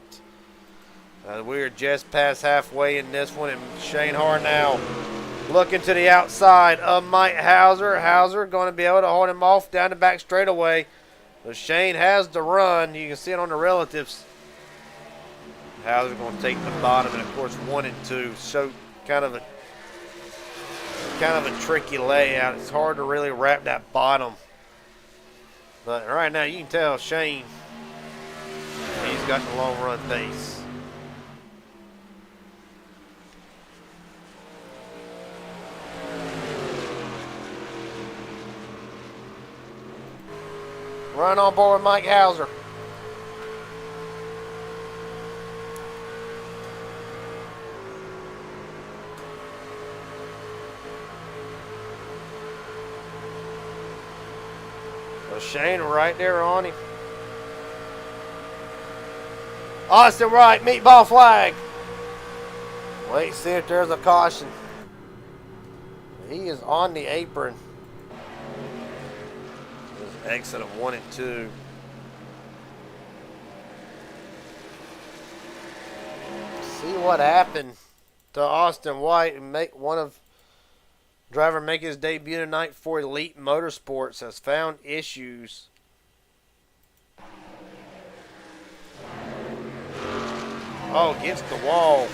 We are just past halfway in this one, and Shane Hart now looking to the outside of Mike Hauser. Hauser going to be able to hold him off down the back straightaway. So Shane has the run. You can see it on the relatives. Hauser going to take the bottom, and of course 1 and 2 show kind of a tricky layout. It's hard to really wrap that bottom. But right now you can tell Shane, he's got the long run pace. Run on board with Mike Hauser. So Shane right there on him. Austin Wright, meatball flag. Wait, see if there's a caution. He is on the apron. Exit of 1 and 2. See what happened to Austin White and make driver make his debut tonight for Elite Motorsports has found issues. Oh, against the wall.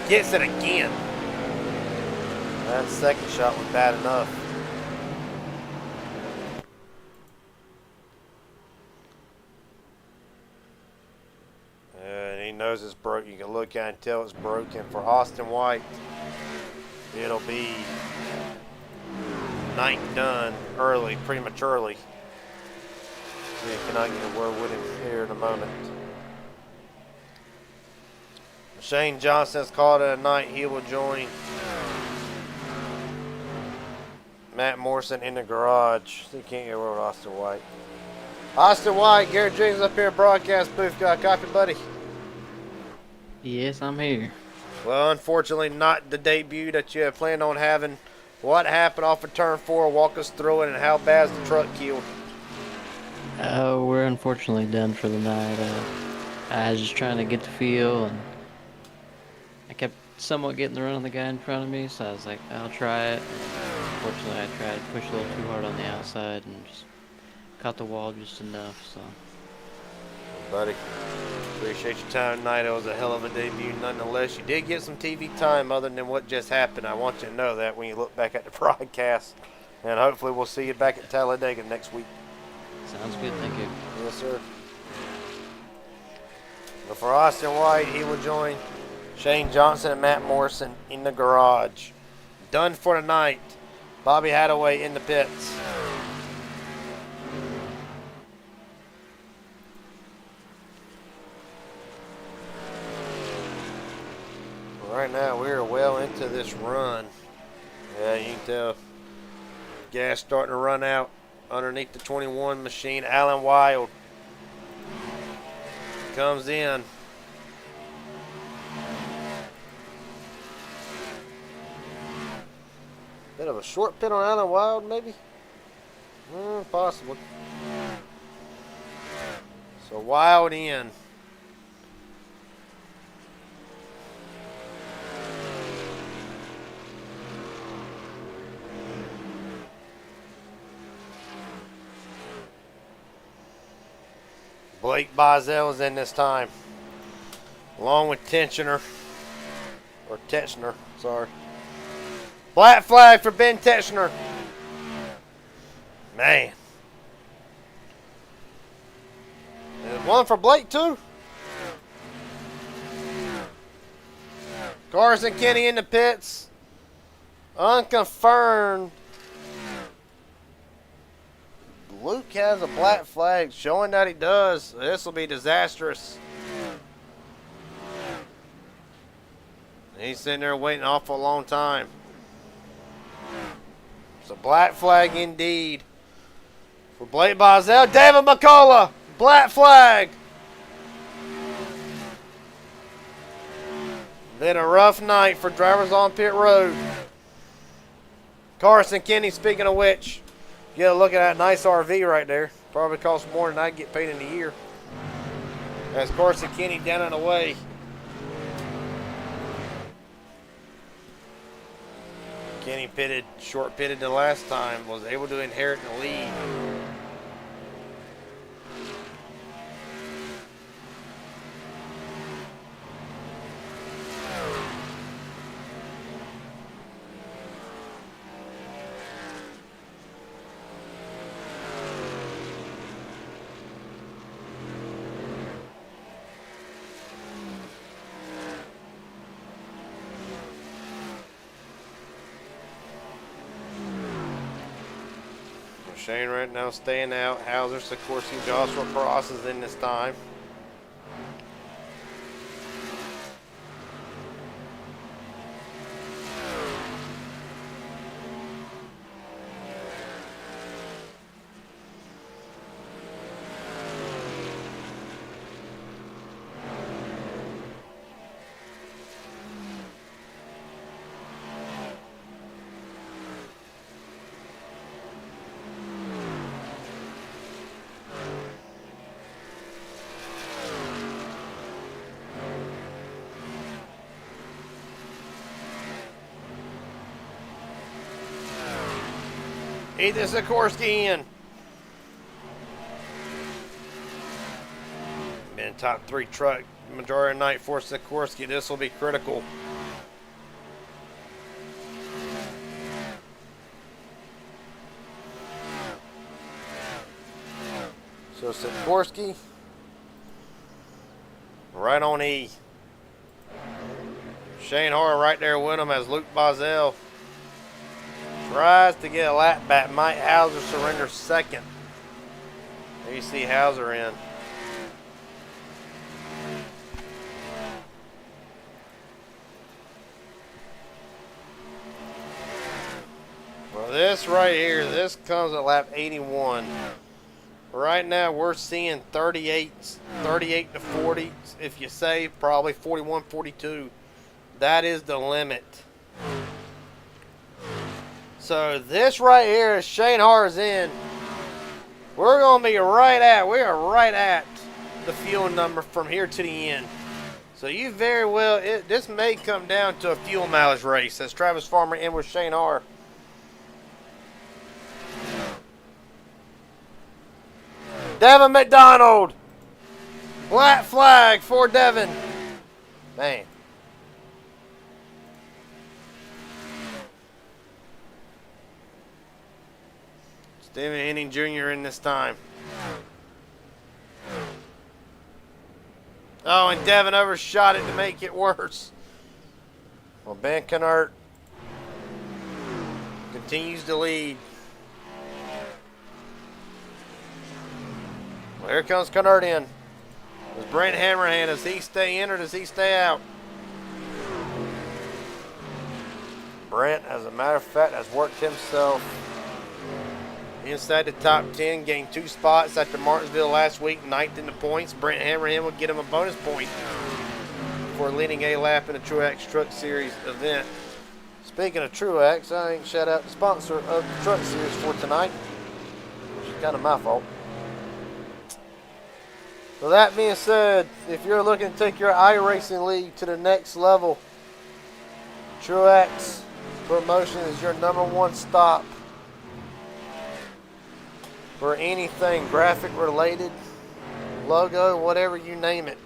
Gets it again. That second shot was bad enough. And he knows it's broken. You can look at it and tell it's broken. For Austin White, it'll be night done early, prematurely. You cannot get a word with him here in a moment. Shane Johnson's called it a night. He will join Matt Morrison in the garage. So you can't get rid of Austin White. Austin White, Garrett Jenkins up here, broadcast booth. Got a copy, buddy? Yes, I'm here. Well, unfortunately, not the debut that you had planned on having. What happened off of turn 4? Walk us through it, and how bad's the truck killed? We're unfortunately done for the night. I was just trying to get the feel, and I kept somewhat getting the run on the guy in front of me, so I was like, I'll try it. Unfortunately, I tried to push a little too hard on the outside and just caught the wall just enough, so. Buddy, appreciate your time tonight. It was a hell of a debut nonetheless. You did get some TV time other than what just happened. I want you to know that when you look back at the broadcast. And hopefully we'll see you back at Talladega next week. Sounds good, thank you. Yes, sir. But for Austin White, he will join Shane Johnson and Matt Morrison in the garage. Done for tonight. Bobby Hadaway in the pits. Right now we are well into this run. Yeah, you can tell gas starting to run out underneath the 21 machine. Alan Wild comes in. Bit of a short pit on Alan Wild, maybe? Possibly. So Wild in. Blake Bozel is in this time, along with Tensioner, or Tetchner, sorry. Black flag for Ben Tetchner. Man. There's one for Blake, too. Carson Kenny in the pits. Unconfirmed. Luke has a black flag showing that he does. This will be disastrous. He's sitting there waiting an awful long time. It's a black flag indeed. For Blake Bozel, David McCullough, black flag. Been a rough night for drivers on pit road. Carson Kenny, speaking of which, get a look at that nice RV right there. Probably costs more than I get paid in a year. That's Carson Kenny down and away. Kenny pitted, short pitted the last time, was able to inherit the lead. Shane right now staying out. Hauser, Sikorsky, Joshua Cross is in this time. Ethan Sikorsky in. Been top 3 truck majority of the night for Sikorsky. This will be critical. So Sikorsky right on E. Shane Horner right there with him as Luke Bozel tries to get a lap back. Mike Hauser surrenders second. There you see Hauser in. this right here, this comes at lap 81. Right now we're seeing 38 to 40. If you save, probably 41, 42. That is the limit. So this right here is Shane Har's in. We're going to be we are right at the fuel number from here to the end. So you very well, this may come down to a fuel mileage race as Travis Farmer in with Shane Har. Devin McDonald. Black flag for Devin. Man. Stephen Henning Jr. in this time. Oh, and Devin overshot it to make it worse. Well, Ben Kennard continues to lead. Well, here comes Kennard in. Does Brent Hammerhand, does he stay in or does he stay out? Brent, as a matter of fact, has worked himself inside the top 10, gained 2 spots after Martinsville last week, 9th in the points. Brent Hammerhand will get him a bonus point for leading a lap in the Tru-Axe Truck Series event. Speaking of Tru-Axe, I ain't shout out the sponsor of the Truck Series for tonight, which is kind of my fault. So that being said, if you're looking to take your iRacing league to the next level, Tru-Axe Promotion is your #1 stop for anything graphic related, logo, whatever you name it.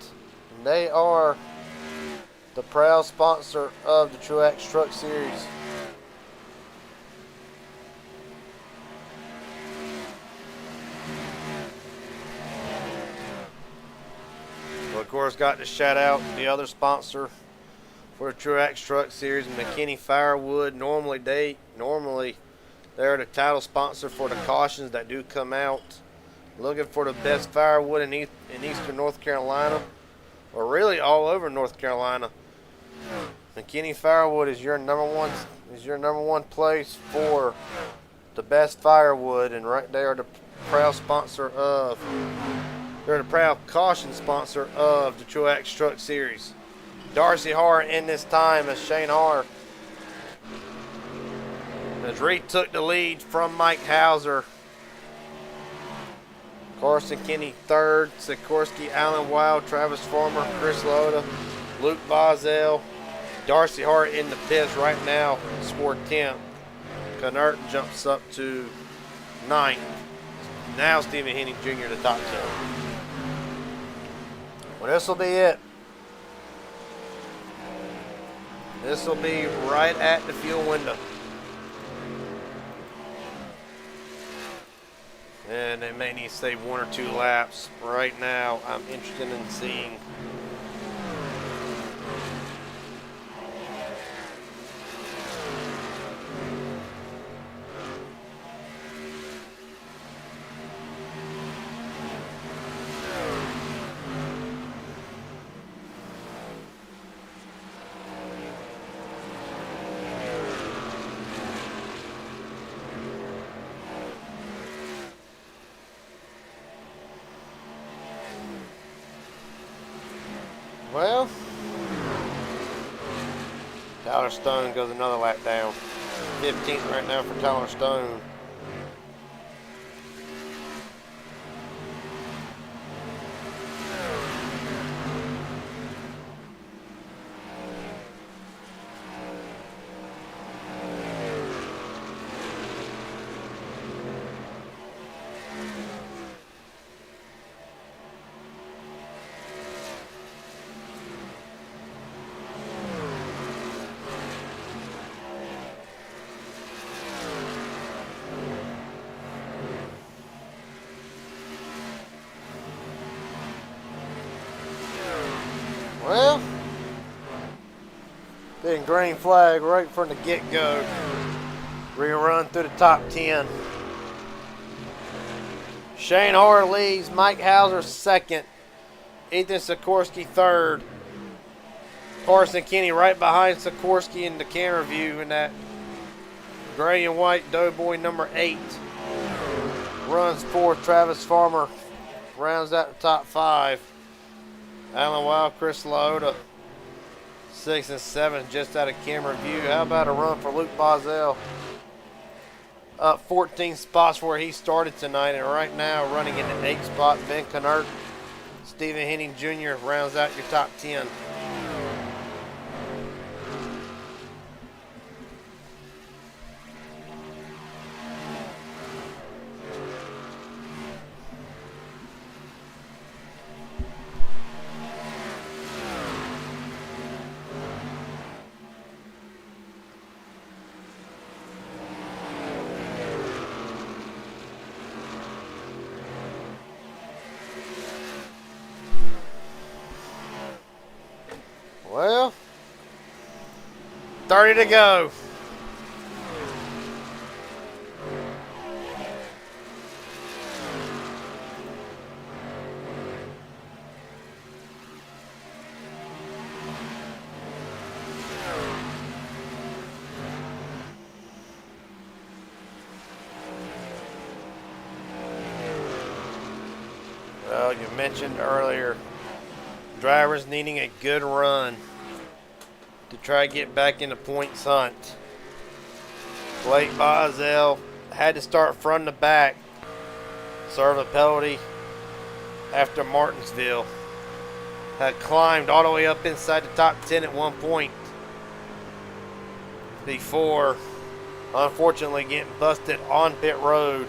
And they are the proud sponsor of the Tru-Axe Truck Series. Well, of course, got to shout out the other sponsor for the Tru-Axe Truck Series, McKinney Firewood. Normally they're the title sponsor for the cautions that do come out. Looking for the best firewood in eastern North Carolina, or really all over North Carolina. McKinney Firewood is your number one place for the best firewood, and right there the proud caution sponsor of the Tru-Axe Truck Series. Darcy Har in this time as Shane Har has retook the lead from Mike Hauser. Carson Kenny third, Sikorsky, Alan Wild, Travis Farmer, Chris Loda, Luke Bozell. Darcy Hart in the pits right now, scored 10th. Canert jumps up to 9th. Now Stephen Henning Jr. the top 10. Well, this will be it. This will be right at the fuel window. And they may need to save 1 or 2 laps. Right now, I'm interested in seeing well, Tyler Stone goes another lap down. 15th right now for Tyler Stone. Well, big green flag right from the get-go. Rerun through the top 10. Shane Har leads, Mike Hauser second, Ethan Sikorsky third, Carson Kenny right behind Sikorsky in the camera view in that Gray and white Doughboy number 8 runs 4th. Travis Farmer rounds out the top 5. Alan Wild, Chris Laota, 6 and 7, just out of camera view. How about a run for Luke Bozell? Up 14 spots where he started tonight, and right now running in the 8th spot, Ben Knert. Stephen Henning Jr. rounds out your top 10. Well, 30 to go. Well, you mentioned earlier drivers needing a good run to try to get back in the points hunt. Blake Bozell had to start front to back, serve a penalty after Martinsville. Had climbed all the way up inside the top 10 at one point before unfortunately getting busted on pit road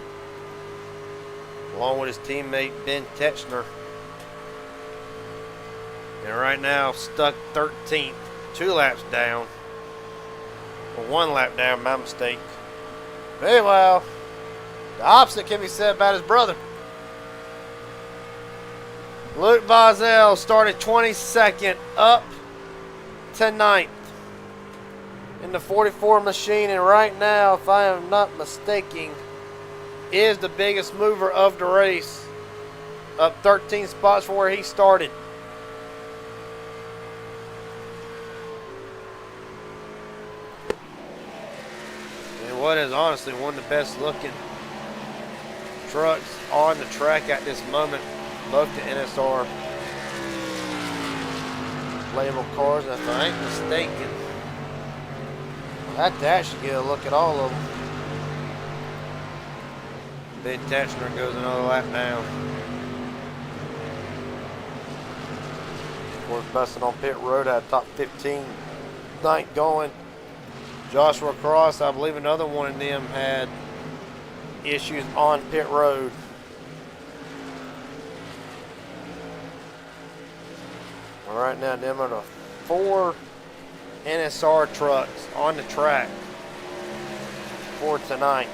along with his teammate Ben Tetchner. And right now stuck 13th, 2 laps down. Or 1 lap down, my mistake. Meanwhile, the opposite can be said about his brother. Luke Bozell started 22nd, up to 9th in the 44 machine, and right now, if I am not mistaken, is the biggest mover of the race. Up 13 spots from where he started. What is honestly one of the best looking trucks on the track at this moment. Both the NSR label cars, if I ain't mistaken. I have to actually get a look at all of them. Ben Tetchner goes another lap down. Of course, busting on pit road at top 15 night going. Joshua Cross, I believe another one of them had issues on pit road. All right, now them are the 4 NSR trucks on the track for tonight.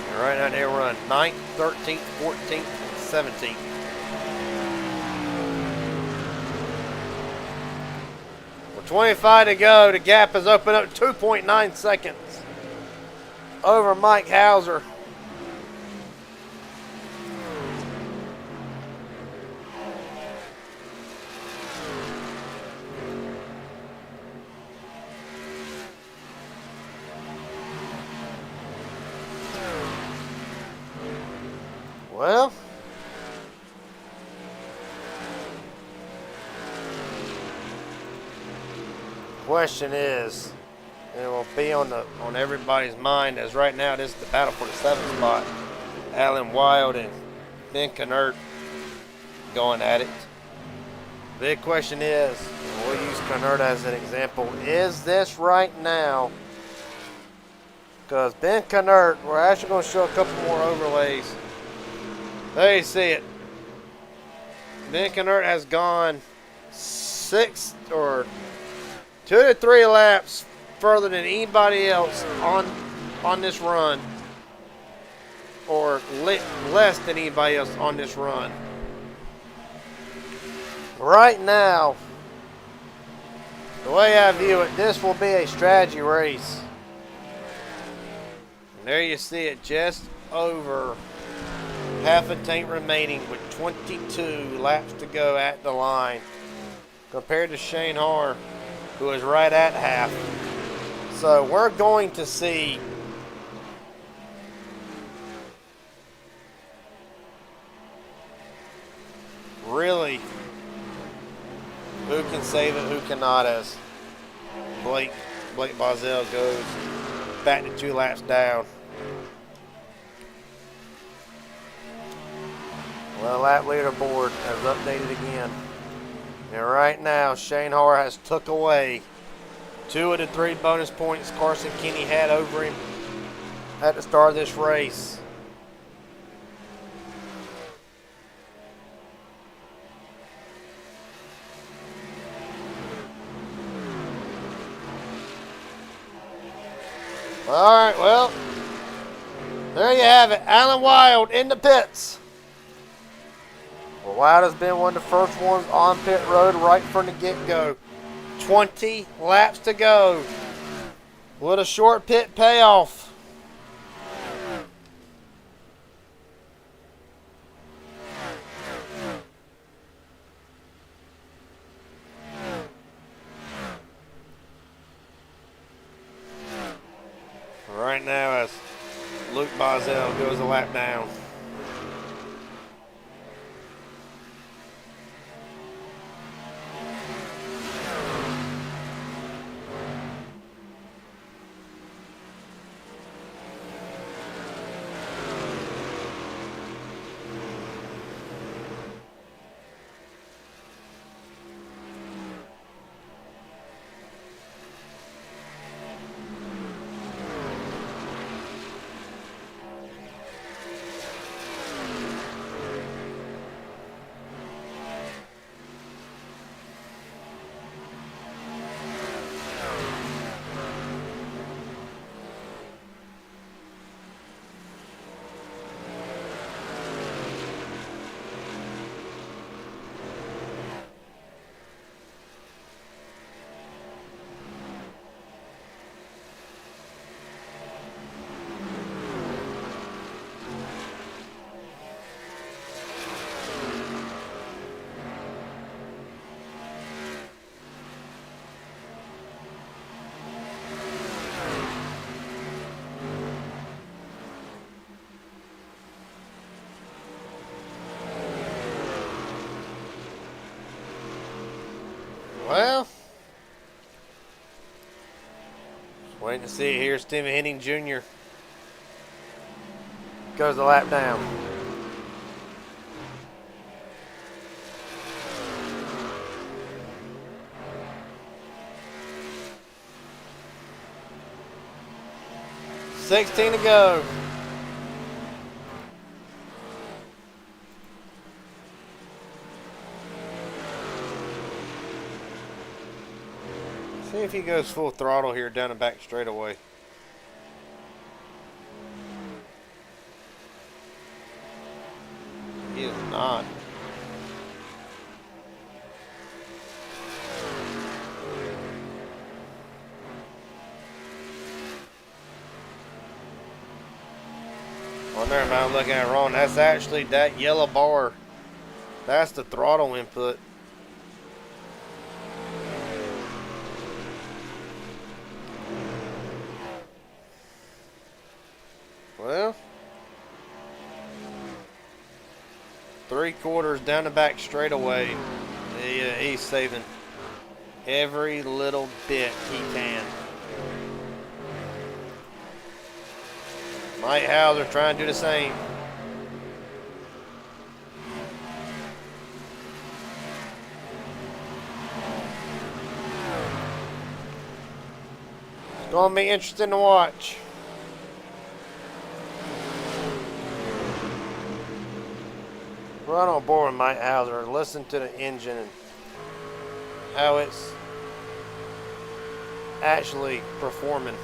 And right now they run 9th, 13th, 14th, and 17th. With 25 to go, the gap has opened up 2.9 seconds over Mike Hauser. Well, question is, and it will be on everybody's mind, as right now this is the battle for the 7th spot. Alan Wild and Ben Knert going at it. Big question is, and we'll use Knert as an example, is this right now? Because Ben Knert, we're actually going to show a couple more overlays. There you see it. Ben Knert has gone 6 or 2 to 3 laps further than anybody else on this run, or less than anybody else on this run. Right now, the way I view it, this will be a strategy race. And there you see it, just over half a tank remaining with 22 laps to go at the line, compared to Shane Harr, who is right at half, So we're going to see really who can save it, who cannot, as Blake Bozell goes back to 2 laps down. Well, lap leaderboard has updated again. And right now, Shane Har has took away 2 of the 3 bonus points Carson Kenny had over him at the start of this race. All right, well, there you have it. Alan Wild in the pits. Well, Wild has been one of the first ones on pit road right from the get-go. 20 laps to go. What a short pit payoff. Right now, as Luke Bozell goes a lap down. Well, waiting to see it here. Stephen Henning Jr. goes a lap down. $16 to go. See if he goes full throttle here down the back straightaway. He is not. Oh, never mind, I'm looking at it wrong. That's actually that yellow bar. That's the throttle input. Well, 3/4 down the back straightaway. He's saving every little bit he can. Mike Hauser trying to do the same. It's going to be interesting to watch. Run on board with Mike Hauser. Listen to the engine and how it's actually performing.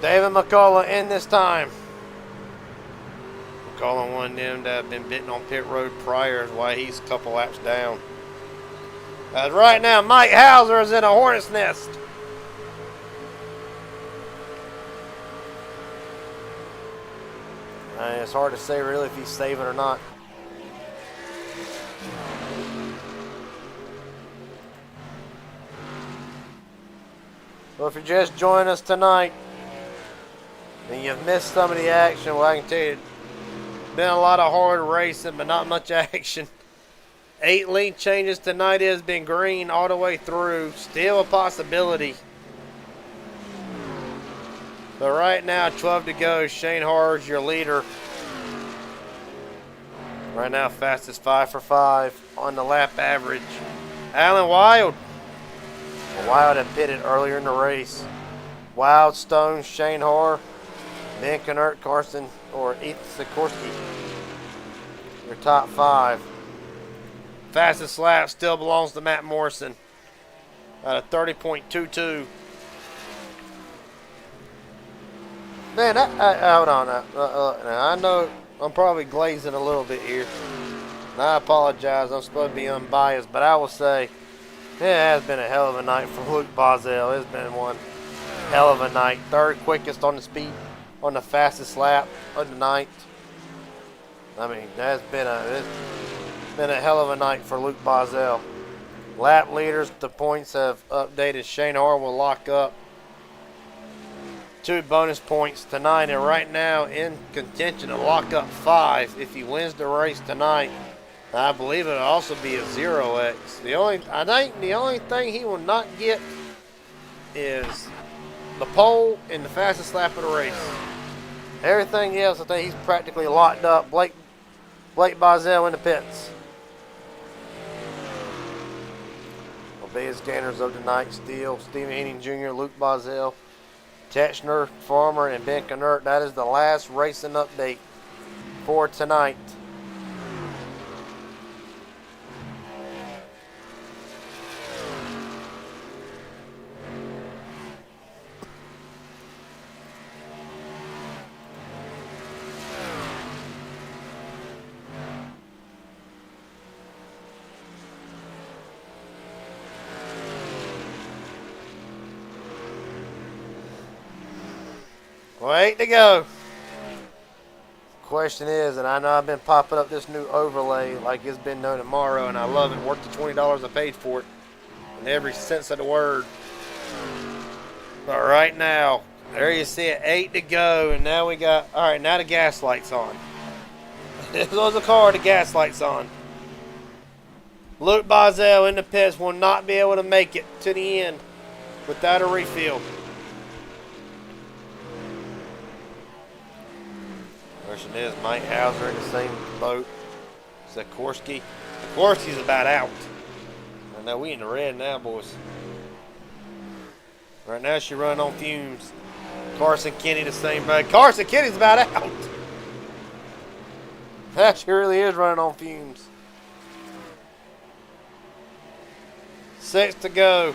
David McCullough in this time. McCullough one of them that have been bitten on pit road prior is why he's a couple laps down. As right now, Mike Hauser is in a hornet's nest. It's hard to say really if he's saving or not. Well, if you're just joining us tonight and you've missed some of the action, well, I can tell you, it's been a lot of hard racing, but not much action. 8 link changes tonight has been green all the way through. Still a possibility. But right now, 12 to go. Shane Harr's your leader. Right now, fastest 5 for 5 on the lap average. Alan Wild. Well, Wild had pitted earlier in the race. Wild, Stone, Shane Harr, Ben Knert, Carson, or Ethan Sikorsky. Your top 5. Fastest lap still belongs to Matt Morrison at a 30.22. Man, hold on. Now, I know I'm probably glazing a little bit here. And I apologize. I'm supposed to be unbiased, but I will say it has been a hell of a night for Luke Bozzell. It's been one hell of a night. 3rd quickest on the speed, on the fastest lap of the night. I mean, it's been a hell of a night for Luke Bozzell. Lap leaders, the points have updated. Shane Harr will lock up 2 bonus points tonight, and right now in contention to lock up 5 if he wins the race tonight. I believe it'll also be a 0x. I think the only thing he will not get is the pole and the fastest lap of the race. Everything else, I think he's practically locked up. Blake Bozzell in the pits. Will be his gainers of the night still. Stephen Henning Jr., Luke Bozzell, Tetchner, Farmer, and Ben Knert. That is the last racing update for tonight. Well, 8 to go. Question is, and I know I've been popping up this new overlay like it's been no tomorrow, and I love it. Worth the $20 I paid for it in every sense of the word. But right now, there you see it, 8 to go, and now we got, all right, now the gas light's on. This was a car, the gas light's on. Luke Bozzell in the pits will not be able to make it to the end without a refill. Question is, Mike Hauser in the same boat. Sikorsky. Sikorsky's about out. I know we in the red now, boys. Right now she running on fumes. Carson Kenny the same boat. Carson Kenny's about out. That she really is running on fumes. 6 to go.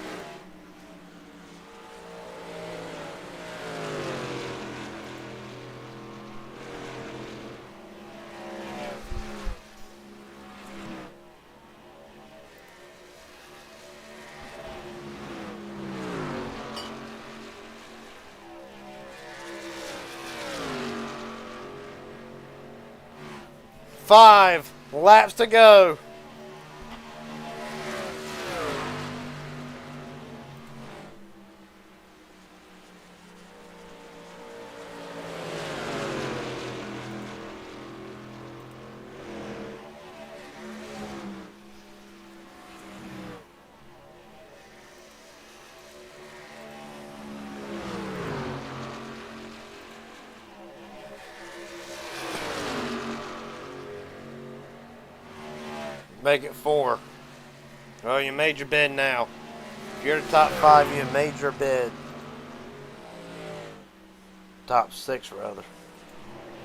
Five laps to go. Make it 4. Well, you made your bed now. If you're the top 5, you made your bed. Top 6, rather.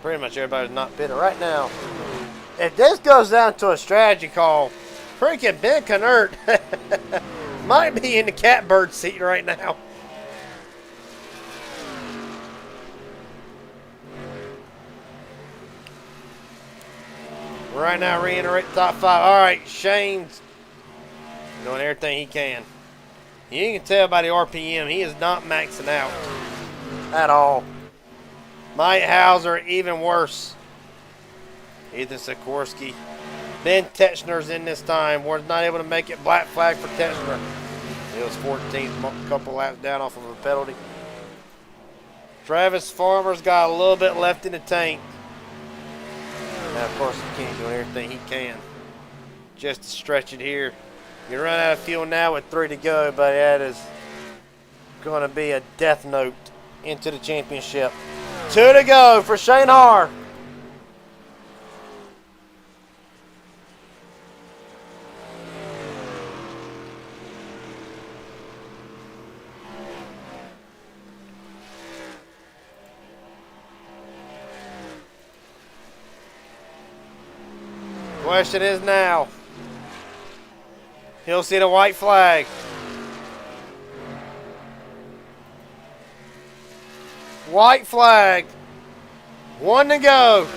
Pretty much everybody's not pitting right now. If this goes down to a strategy call, freaking Ben Knert might be in the catbird seat right now. Right now, reiterate the top 5. All right, Shane's doing everything he can. You can tell by the RPM, he is not maxing out at all. Mike Hauser, even worse. Ethan Sikorsky. Ben Tetchner's in this time. Was not able to make it. Black flag for Tetchner. He was 14th, a couple laps down off of a penalty. Travis Farmer's got a little bit left in the tank. Now, of course, he can't do everything he can just to stretch it here. You run out of fuel now with 3 to go, but that is going to be a death note into the championship. 2 to go for Shane Haar. Question is now, he'll see the white flag. White flag. 1 to go.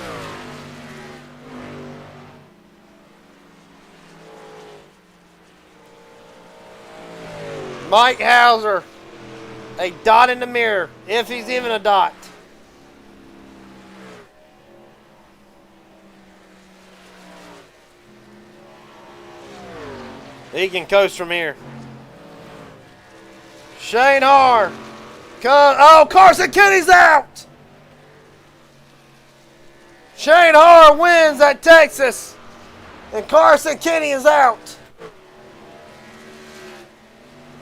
Mike Hauser, a dot in the mirror, if he's even a dot. He can coast from here. Shane Haar. Oh, Carson Kenny's out. Shane Haar wins at Texas. And Carson Kenny is out.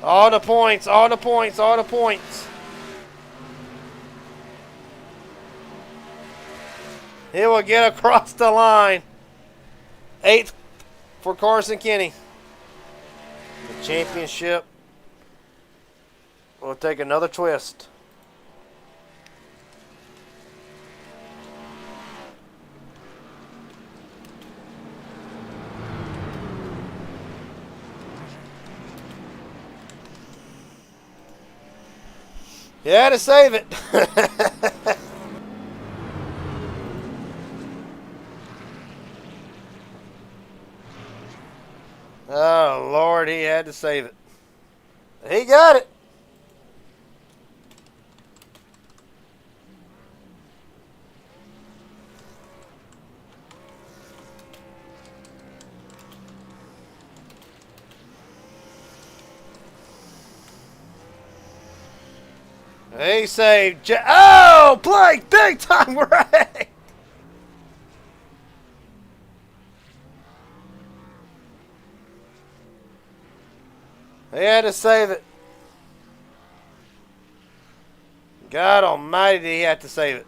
All the points, all the points, all the points. He will get across the line. 8th for Carson Kenny. The championship will take another twist. You had to save it. Oh, Lord, he had to save it. He got it. He saved. Oh, Blake, big time wreck. He had to save it. God almighty, did he have to save it.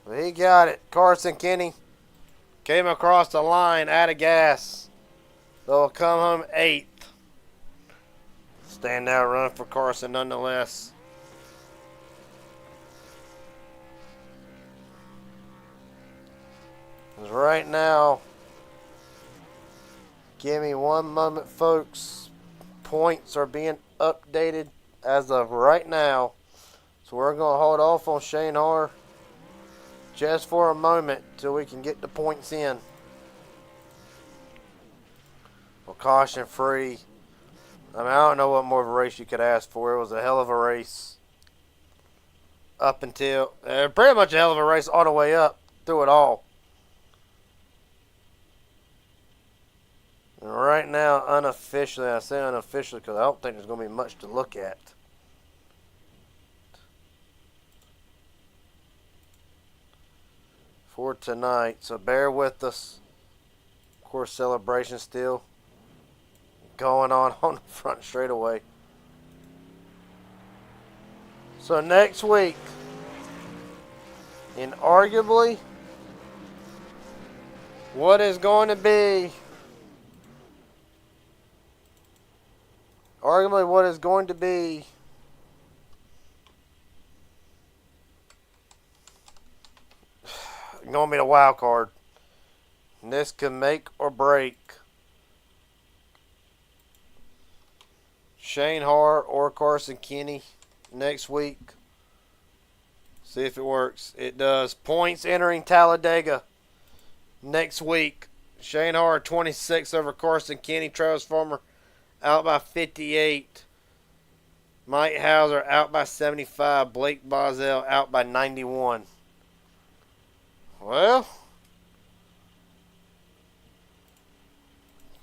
But he got it. Carson Kenny came across the line out of gas. They'll come home 8th. Standout run for Carson nonetheless. Because right now, give me one moment, folks. Points are being updated as of right now. So we're going to hold off on Shane Haar just for a moment till we can get the points in. Well, caution free. I mean, I don't know what more of a race you could ask for. It was a hell of a race. Up until, pretty much a hell of a race all the way up through it all. And right now, unofficially, I say unofficially because I don't think there's going to be much to look at. For tonight, so bear with us. Of course, celebration still going on the front straightaway. So next week, in arguably what is going to be going to be the wild card. And this can make or break Shane Haar or Carson Kenny next week. See if it works. It does. Points entering Talladega next week. Shane Haar 26 over Carson Kenny. Travis Farmer out by 58. Mike Hauser out by 75. Blake Bozell out by 91. Well,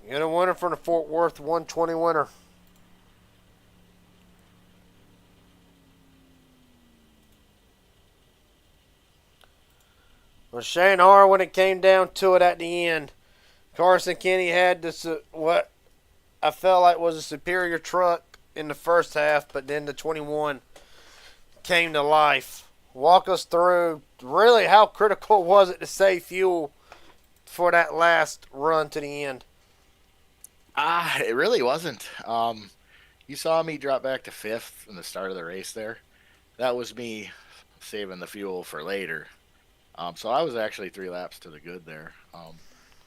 you get a winner from the Fort Worth 120 winner. Well, Shane Har, when it came down to it at the end, Carson Kenny had this, what I felt like was a superior truck in the first half, but then the 21 came to life. Walk us through really how critical was it to save fuel for that last run to the end? It really wasn't. You saw me drop back to 5th in the start of the race there. That was me saving the fuel for later. So I was actually 3 laps to the good there.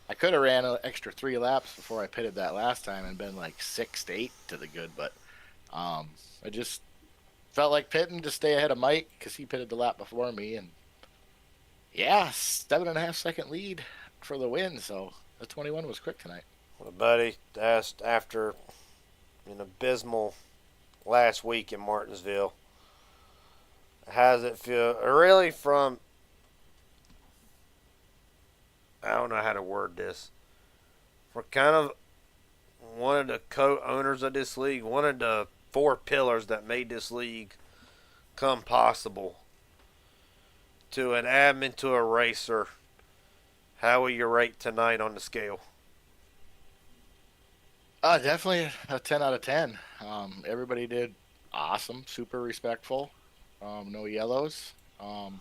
I could have ran an extra 3 laps before I pitted that last time and been like 6 to 8 to the good, but I just felt like pitting to stay ahead of Mike because he pitted the lap before me, and yeah, 7.5 second lead for the win. So the 21 was quick tonight. Well, buddy, asked after an abysmal last week in Martinsville, how does it feel? Really, from, I don't know how to word this, for kind of one of the co-owners of this league, one of the 4 pillars that made this league come possible, to an admin, to a racer, how will you rate tonight on the scale? Definitely a 10 out of 10. Everybody did awesome, super respectful. No yellows. I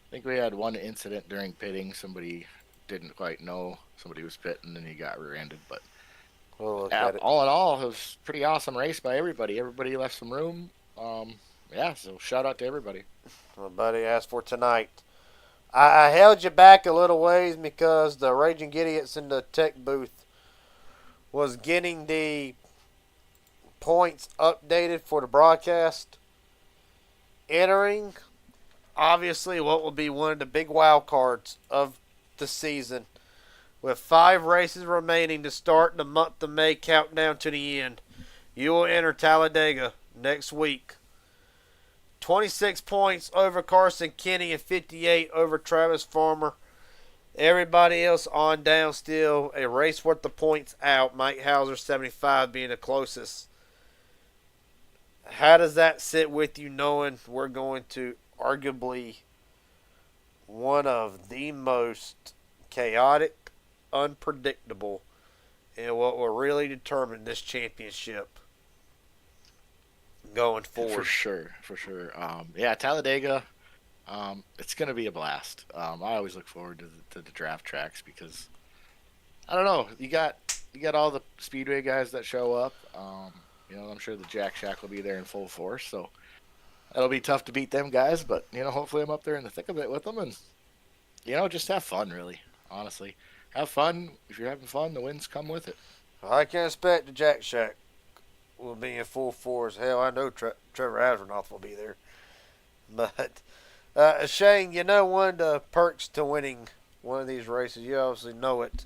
think we had one incident during pitting. Somebody didn't quite know somebody was pitting and he got rear-ended. But We'll look at it. all in all, it was a pretty awesome race by everybody. Everybody left some room. Yeah, so shout out to everybody. My buddy asked for tonight. I held you back a little ways because the Raging Idiots in the tech booth was getting the points updated for the broadcast. Entering, obviously, what will be one of the big wild cards of the season. With 5 races remaining to start the month of May countdown to the end, you will enter Talladega next week. 26 points over Carson Kenny and 58 over Travis Farmer. Everybody else on down still. A race worth the points out. Mike Hauser 75 being the closest. How does that sit with you knowing we're going to arguably one of the most chaotic, unpredictable, and what will really determine this championship going forward? For sure. Yeah, Talladega, it's going to be a blast. I always look forward to the draft tracks because, I don't know, you got all the Speedway guys that show up. I'm sure the Jack Shack will be there in full force, so that'll be tough to beat them guys, but, hopefully I'm up there in the thick of it with them and, just have fun, really, honestly. Have fun. If you're having fun, the wins come with it. I can expect the Jack Shack will be in full force. Hell, I know Trevor Asronoff will be there. But, Shane, one of the perks to winning one of these races, you obviously know it.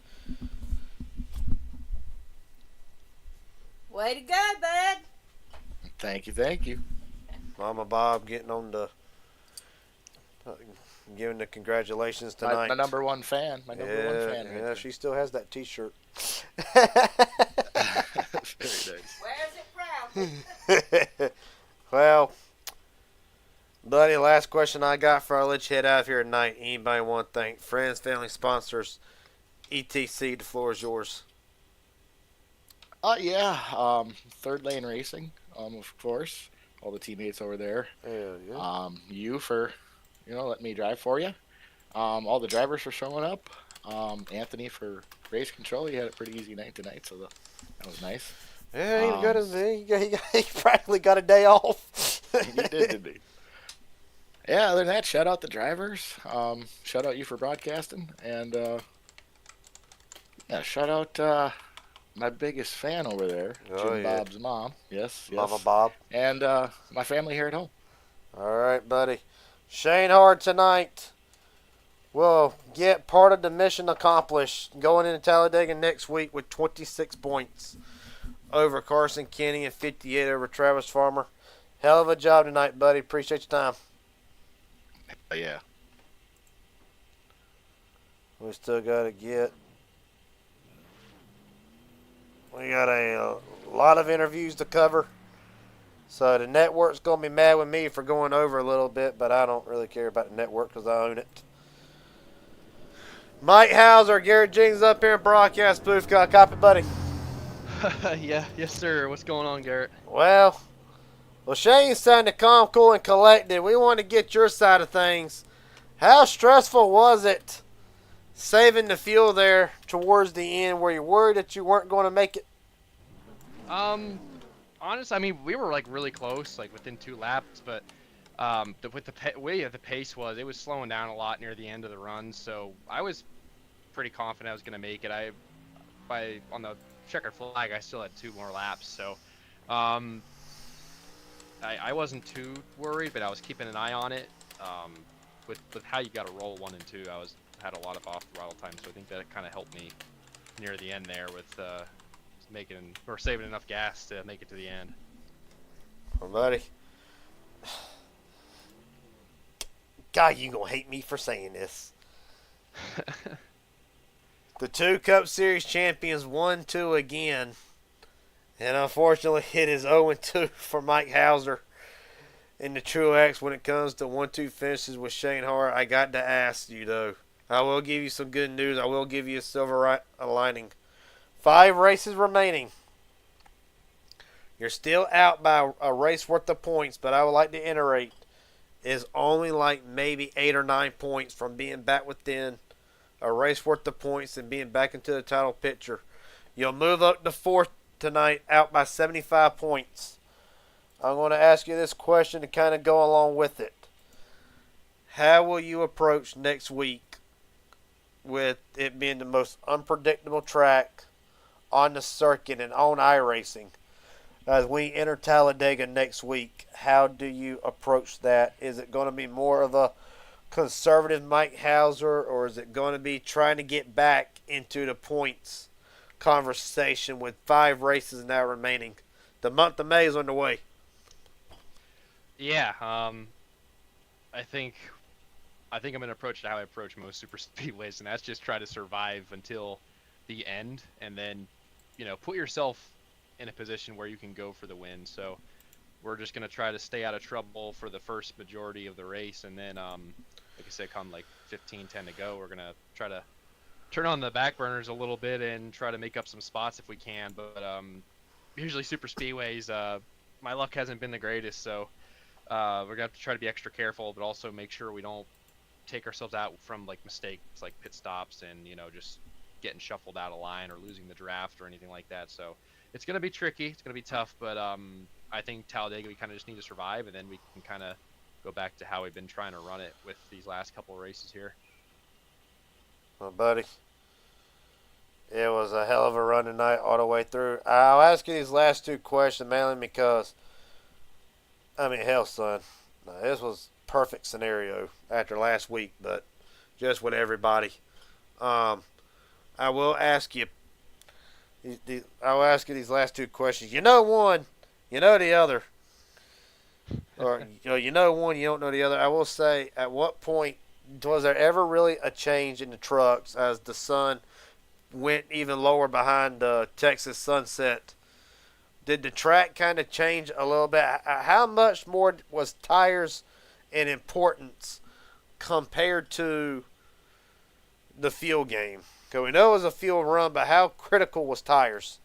Way to go, bud. Thank you. Mama Bob getting on the, giving the congratulations tonight. My number one fan. My number one fan. Yeah, Right she still has that T-shirt. Very nice. Wears it proudly. Well, buddy, last question I got for I'll let you head out of here tonight. Anybody want to thank friends, family, sponsors, etc. The floor is yours. Third Lane Racing, of course. All the teammates over there. Hell yeah. You for, letting me drive for you. All the drivers for showing up. Anthony for race control. He had a pretty easy night tonight, so that was nice. Yeah, he practically got a day off. He did, didn't he? Yeah, other than that, shout out the drivers. Shout out you for broadcasting. And, shout out my biggest fan over there, Jim Bob's mom. Yes. Mama Bob. And my family here at home. All right, buddy. Shane Hard tonight will get part of the mission accomplished going into Talladega next week with 26 points over Carson Kenny and 58 over Travis Farmer. Hell of a job tonight, buddy. Appreciate your time. Yeah. We still got to get. We got a lot of interviews to cover. So the network's going to be mad with me for going over a little bit, but I don't really care about the network because I own it. Mike Hauser, Garrett Jenkins up here in broadcast booth. Got a copy, buddy? Yeah, yes, sir. What's going on, Garrett? Well, Shane's sounding calm, cool, and collected. We want to get your side of things. How stressful was it saving the fuel there towards the end? Were you worried that you weren't going to make it? Honestly, I mean, we were like really close, like within 2 laps, but with the way the pace was, it was slowing down a lot near the end of the run. So I was pretty confident I was going to make it. On the checkered flag, I still had 2 more laps, so I wasn't too worried, but I was keeping an eye on it. With how you got to roll 1 and 2, had a lot of off throttle time, so I think that kind of helped me near the end there with saving enough gas to make it to the end. Well, buddy. God, you gonna hate me for saying this. The 2 Cup Series champions 1-2 again. And unfortunately, it is 0-2 for Mike Hauser in the Tru-Axe when it comes to 1-2 finishes with Shane Hart. I got to ask you, though. I will give you some good news. I will give you a silver lining. 5 races remaining. You're still out by a race worth of points, but I would like to iterate is only like maybe 8 or 9 points from being back within a race worth of points and being back into the title picture. You'll move up to 4th tonight, out by 75 points. I'm going to ask you this question to kind of go along with it. How will you approach next week with it being the most unpredictable track on the circuit and on iRacing? As we enter Talladega next week, how do you approach that? Is it going to be more of a conservative Mike Hauser, or is it going to be trying to get back into the points conversation with 5 races now remaining? The month of May is underway. Yeah, I think I'm going to approach it how I approach most super speedways, and that's just try to survive until the end, and then, put yourself in a position where you can go for the win. So we're just going to try to stay out of trouble for the first majority of the race, and then, like I said, come like 15-10 to go, we're going to try to turn on the back burners a little bit and try to make up some spots if we can. But usually super speedways, my luck hasn't been the greatest, so we're going to have to try to be extra careful, but also make sure we don't take ourselves out from like mistakes like pit stops and just getting shuffled out of line or losing the draft or anything like that. So it's going to be tricky, it's going to be tough, but I think Talladega, we kind of just need to survive, and then we can kind of go back to how we've been trying to run it with these last couple of races here. Well, buddy, it was a hell of a run tonight all the way through. I'll ask you these last 2 questions mainly because, hell, son, this was perfect scenario after last week, but just with everybody. I will ask you. I'll ask you these last 2 questions. You know one, you know the other, or you know one, you don't know the other. I will say, at what point was there ever really a change in the trucks as the sun went even lower behind the Texas sunset? Did the track kind of change a little bit? How much more was tires in importance compared to the fuel game? Because we know it was a fuel run, but how critical was tires?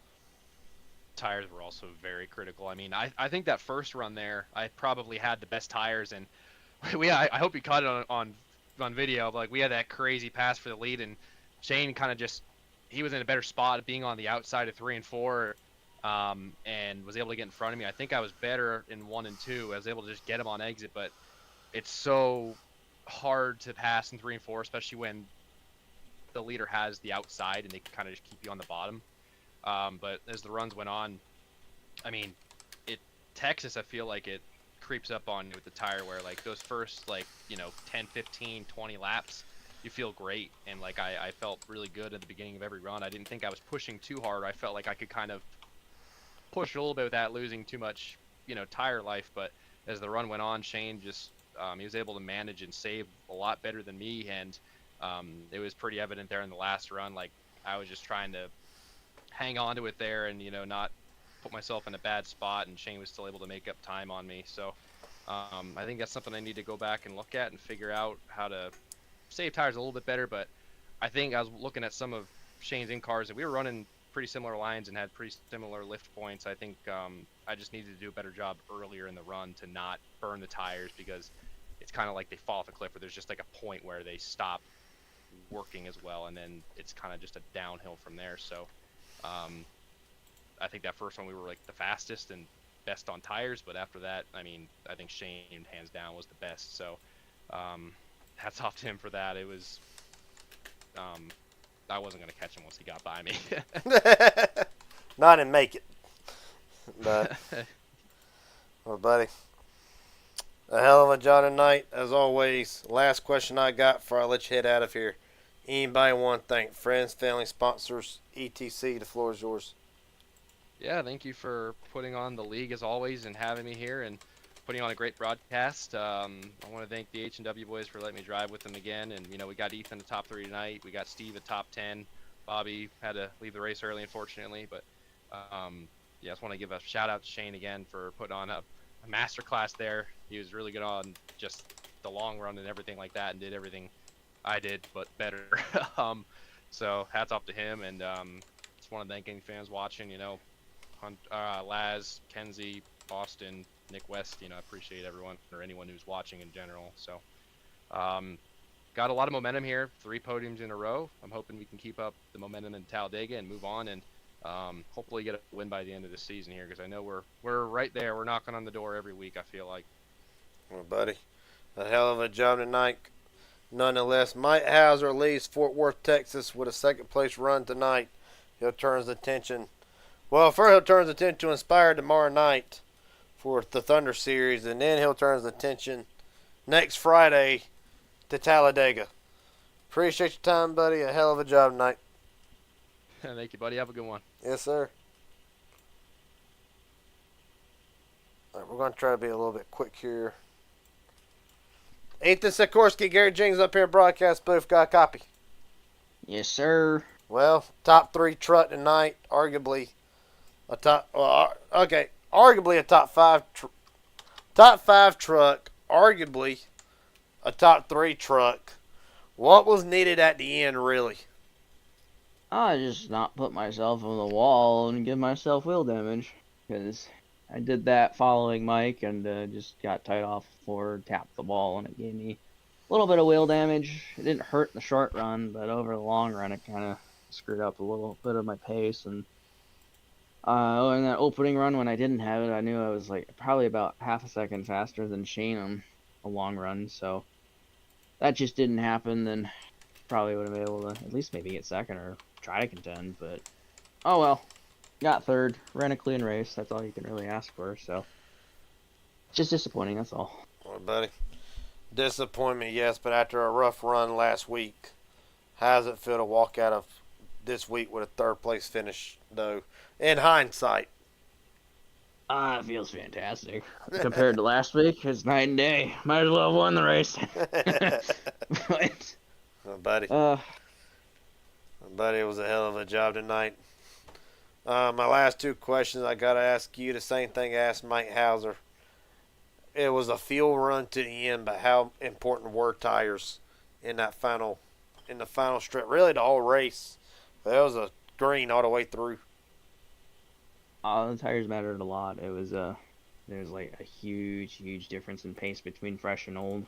Tires were also very critical. I think that first run there, I probably had the best tires, and I hope you caught it on video. But like, we had that crazy pass for the lead, and Shane kind of he was in a better spot being on the outside of 3 and 4, and was able to get in front of me. I think I was better in 1 and 2. I was able to just get him on exit, but it's so hard to pass in 3 and 4, especially when the leader has the outside and they can kind of just keep you on the bottom. But as the runs went on, Texas, I feel like it creeps up on you with the tire wear. Like those first 10, 15, 20 laps, you feel great, and like I felt really good at the beginning of every run. I didn't think I was pushing too hard. I felt like I could kind of push a little bit without losing too much tire life. But as the run went on, Shane just he was able to manage and save a lot better than me, and it was pretty evident there in the last run. Like I was just trying to hang on to it there, and not put myself in a bad spot, and Shane was still able to make up time on me. So I think that's something I need to go back and look at and figure out how to save tires a little bit better. But I think I was looking at some of Shane's in cars, and we were running pretty similar lines and had pretty similar lift points. I think I just needed to do a better job earlier in the run to not burn the tires, because it's kind of like they fall off a cliff where there's just like a point where they stop working as well, and then it's kind of just a downhill from there. So I think that first one we were like the fastest and best on tires, but after that, I mean, I think Shane hands down was the best. So hats off to him for that. It was I wasn't going to catch him once he got by me. No, I didn't make it. But, well, buddy, a hell of a job tonight, as always. Last question I got before I let you head out of here. Anybody want to thank friends, family, sponsors, etc.? The floor is yours. Yeah, thank you for putting on the league as always and having me here and putting on a great broadcast. I want to thank the H&W boys for letting me drive with them again. And, we got Ethan at top 3 tonight. We got Steve at top 10. Bobby had to leave the race early, unfortunately. But, yeah, I just want to give a shout-out to Shane again for putting on a master class there. He was really good on just the long run and everything like that, and did everything I did, but better. So hats off to him. And just want to thank any fans watching, Laz, Kenzie, Austin, Nick West, I appreciate everyone or anyone who's watching in general. So got a lot of momentum here, 3 podiums in a row. I'm hoping we can keep up the momentum in Talladega and move on, and hopefully get a win by the end of the season here, because I know we're right there. We're knocking on the door every week, I feel like. Well, buddy, a hell of a job tonight. Nonetheless, Mike Hauser leaves Fort Worth, Texas with a second place run tonight. He'll turn his attention. Well, first he'll turn his attention to Inspire tomorrow night for the Thunder Series, and then he'll turn his attention next Friday to Talladega. Appreciate your time, buddy. A hell of a job tonight. Thank you, buddy. Have a good one. Yes, sir. All right, we're going to try to be a little bit quick here. Ethan Sikorsky, Gary Jenkins up here in broadcast booth. Got a copy? Yes, sir. Well, top 3 truck tonight. Arguably a top. Arguably a top 5. Top 5 truck. Arguably a top 3 truck. What was needed at the end, really? I just not put myself on the wall and give myself wheel damage, because I did that following Mike and just got tight off the floor, tapped the ball, and it gave me a little bit of wheel damage. It didn't hurt in the short run, but over the long run, it kind of screwed up a little bit of my pace. And in that opening run, when I didn't have it, I knew I was like probably about half a second faster than Shane on a long run. So that just didn't happen. Then probably would have been able to at least maybe get second or try to contend. But oh well, got third, ran a clean race. That's all you can really ask for. So just disappointing. That's all. Well, buddy, disappointment, yes, but after a rough run last week, how does it feel to walk out of this week with a third place finish, though, in hindsight? It feels fantastic. Compared to last week, it's night and day. Might as well have won the race. But, Well, buddy, it was a hell of a job tonight. My last 2 questions, I got to ask you the same thing I asked Mike Hauser. It was a fuel run to the end, but how important were tires in the final stretch? Really, the whole race. That was a green all the way through. the tires mattered a lot. It was there's like a huge difference in pace between fresh and old.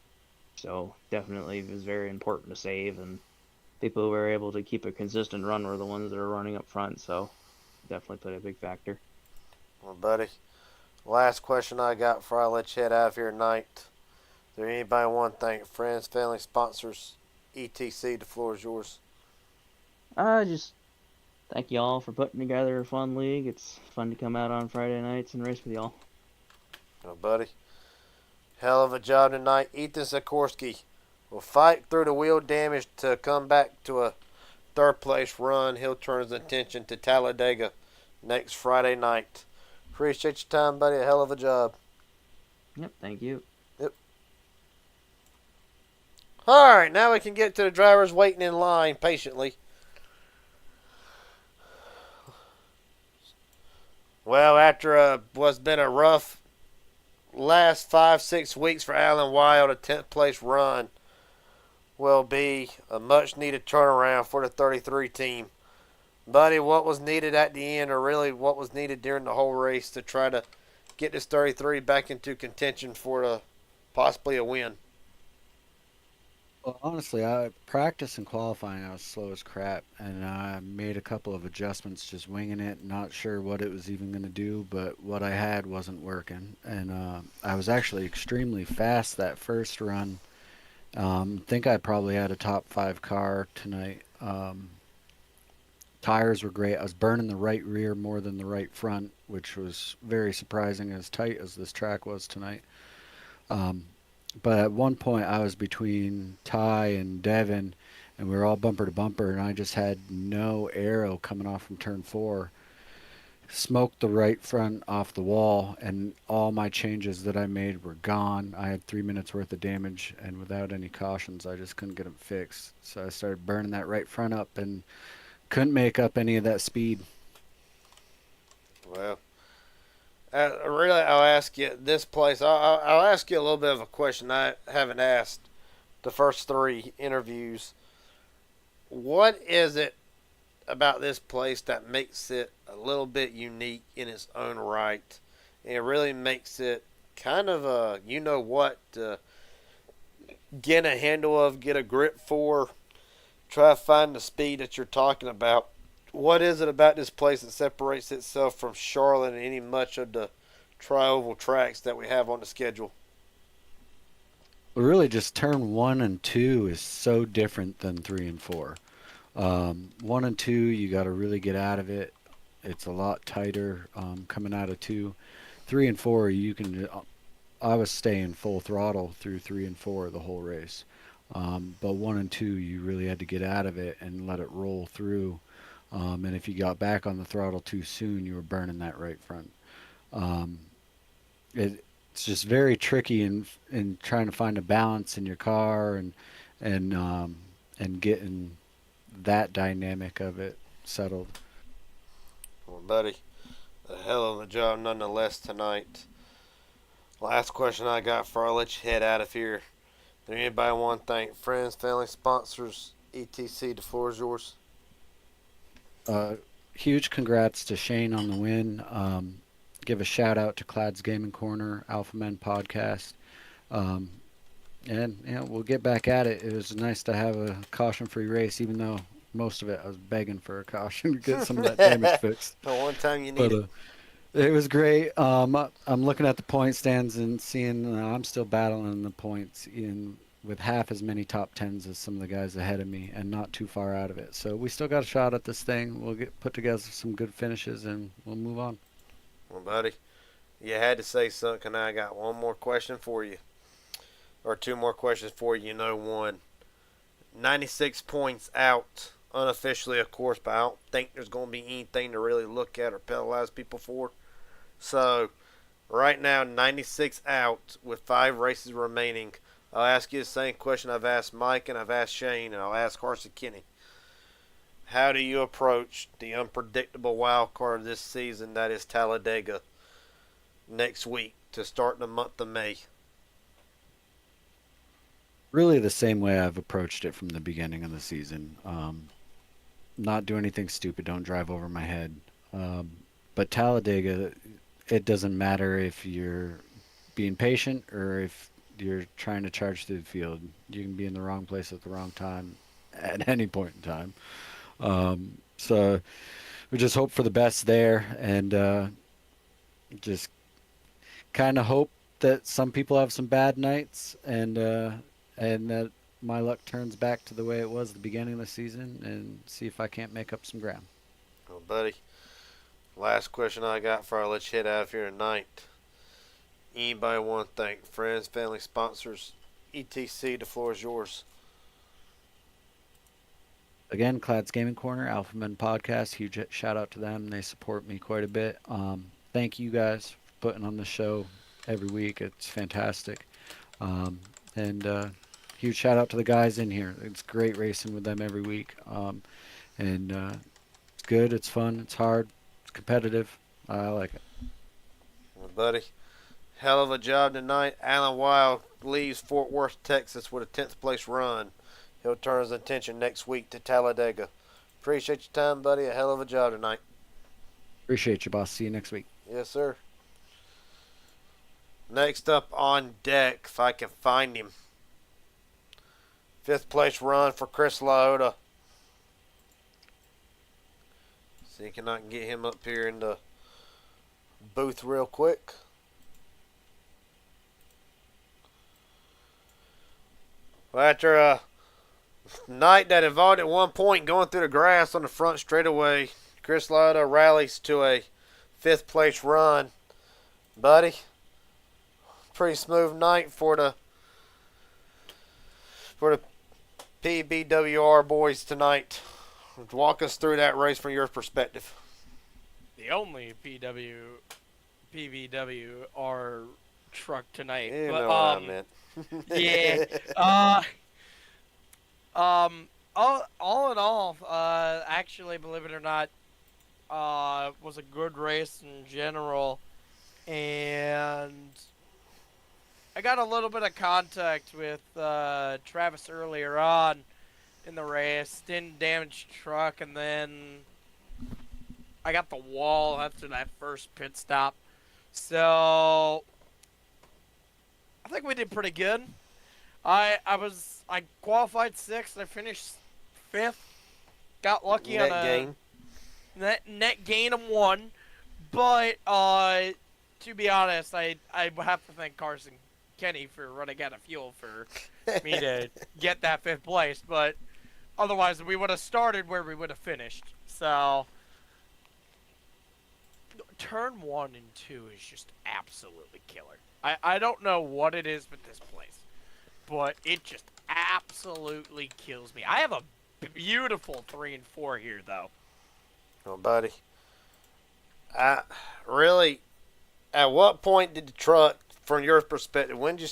So definitely it was very important to save, and people who were able to keep a consistent run were the ones that are running up front. So definitely played a big factor. Well, buddy, last question I got before I let you head out of here tonight. Is there anybody want to thank? Friends, family, sponsors, etc. The floor is yours. Just thank y'all for putting together a fun league. It's fun to come out on Friday nights and race with y'all. Well, buddy, hell of a job tonight. Ethan Sikorsky will fight through the wheel damage to come back to a third place run. He'll turn his attention to Talladega next Friday night. Appreciate your time, buddy. A hell of a job. Yep, thank you. All right, now we can get to the drivers waiting in line patiently. Well, after what's been a rough last 5-6 weeks for Alan Wild, a 10th place run will be a much needed turnaround for the 33 team. Buddy, what was needed at the end, or really what was needed during the whole race to try to get this 33 back into contention for possibly a win? Well, honestly, I practice and qualifying. I was slow as crap, and I made a couple of adjustments, just winging it, not sure what it was even going to do, but what I had wasn't working. And I was actually extremely fast that first run. Think I probably had a top 5 car tonight. Tires were great. I was burning the right rear more than the right front, which was very surprising, as tight as this track was tonight. Um, but at one point, I was between Ty and Devin, and we were all bumper to bumper, and I just had no aero coming off from turn 4. Smoked the right front off the wall, and all my changes that I made were gone. I had 3 minutes worth of damage, and without any cautions, I just couldn't get them fixed. So I started burning that right front up and couldn't make up any of that speed. Well, really, I'll ask you this place. I'll ask you a little bit of a question I haven't asked the first 3 interviews. What is it about this place that makes it a little bit unique in its own right? And it really makes it kind of a, you know what, get a handle of, get a grip for, try to find the speed that you're talking about. What is it about this place that separates itself from Charlotte and any much of the tri-oval tracks that we have on the schedule? Really, just turn 1 and 2 is so different than 3 and 4. 1 and 2, you got to really get out of it. It's a lot tighter coming out of 2. 3 and 4, you can. I was staying full throttle through 3 and 4 the whole race. But 1 and 2, you really had to get out of it and let it roll through. And if you got back on the throttle too soon, you were burning that right front. Um, it's just very tricky in trying to find a balance in your car and getting that dynamic of it settled. Well, buddy, a hell of a job nonetheless tonight. Last question I got before I let you head out of here. Does anybody want to thank friends, family, sponsors, etc.? The floor is yours. Huge congrats to Shane on the win. Give a shout out to Clad's Gaming Corner, Alpha Men Podcast. Um, and we'll get back at it. It was nice to have a caution-free race, even though most of it I was begging for a caution to get some of that damage fixed. The one time you But need it. it was great. I'm looking at the point stands and seeing I'm still battling the points with half as many top 10s as some of the guys ahead of me and not too far out of it. So we still got a shot at this thing. We'll put together some good finishes and we'll move on. Well, buddy, you had to say something. I got one more question for you. Or 2 more questions for you. You know, one. 96 points out, unofficially, of course, but I don't think there's going to be anything to really look at or penalize people for. So, right now, 96 out with 5 races remaining. I'll ask you the same question I've asked Mike and I've asked Shane, and I'll ask Carson Kinney. How do you approach the unpredictable wild card of this season that is Talladega next week to start the month of May? Really the same way I've approached it from the beginning of the season. Not do anything stupid. Don't drive over my head. But Talladega, it doesn't matter if you're being patient or if you're trying to charge through the field. You can be in the wrong place at the wrong time at any point in time. So we just hope for the best there and just kind of hope that some people have some bad nights and that my luck turns back to the way it was at the beginning of the season and see if I can't make up some ground. Well, buddy, last question I got before I let you head out of here tonight. Anybody want to thank friends, family, sponsors, etc.? The floor is yours. Again, Clad's Gaming Corner, Alpha Men Podcast, huge shout out to them. They support me quite a bit. Thank you guys for putting on the show every week. It's fantastic. And huge shout out to the guys in here. It's great racing with them every week. And it's good. It's fun. It's hard. It's competitive. I like it. Well, buddy, hell of a job tonight. Alan Wild leaves Fort Worth, Texas with a 10th place run. He'll turn his attention next week to Talladega. Appreciate your time, buddy. A hell of a job tonight. Appreciate you, boss. See you next week. Yes, sir. Next up on deck, if I can find him. 5th place run for Chris Laota. See if I can get him up here in the booth real quick. Well, after a night that involved at one point going through the grass on the front straightaway, Chris Laota rallies to a 5th place run. Buddy, pretty smooth night for the PBWR boys tonight. Walk us through that race from your perspective. The only PBWR truck tonight. You but, know what I meant. Yeah. All in all, actually, believe it or not, was a good race in general, and I got a little bit of contact with Travis earlier on in the race. Didn't damage the truck, and then I got the wall after that first pit stop. So I think we did pretty good. I qualified 6th. I finished 5th. Got lucky Net on a gain. net gain of 1. But to be honest, I have to thank Carson Kenny for running out of fuel for me to get that 5th place. But otherwise, we would have started where we would have finished. So turn 1 and 2 is just absolutely killer. I don't know what it is with this place, but it just absolutely kills me. I have a beautiful 3 and 4 here, though. Oh, buddy. Really, at what point did the truck, from your perspective, when did you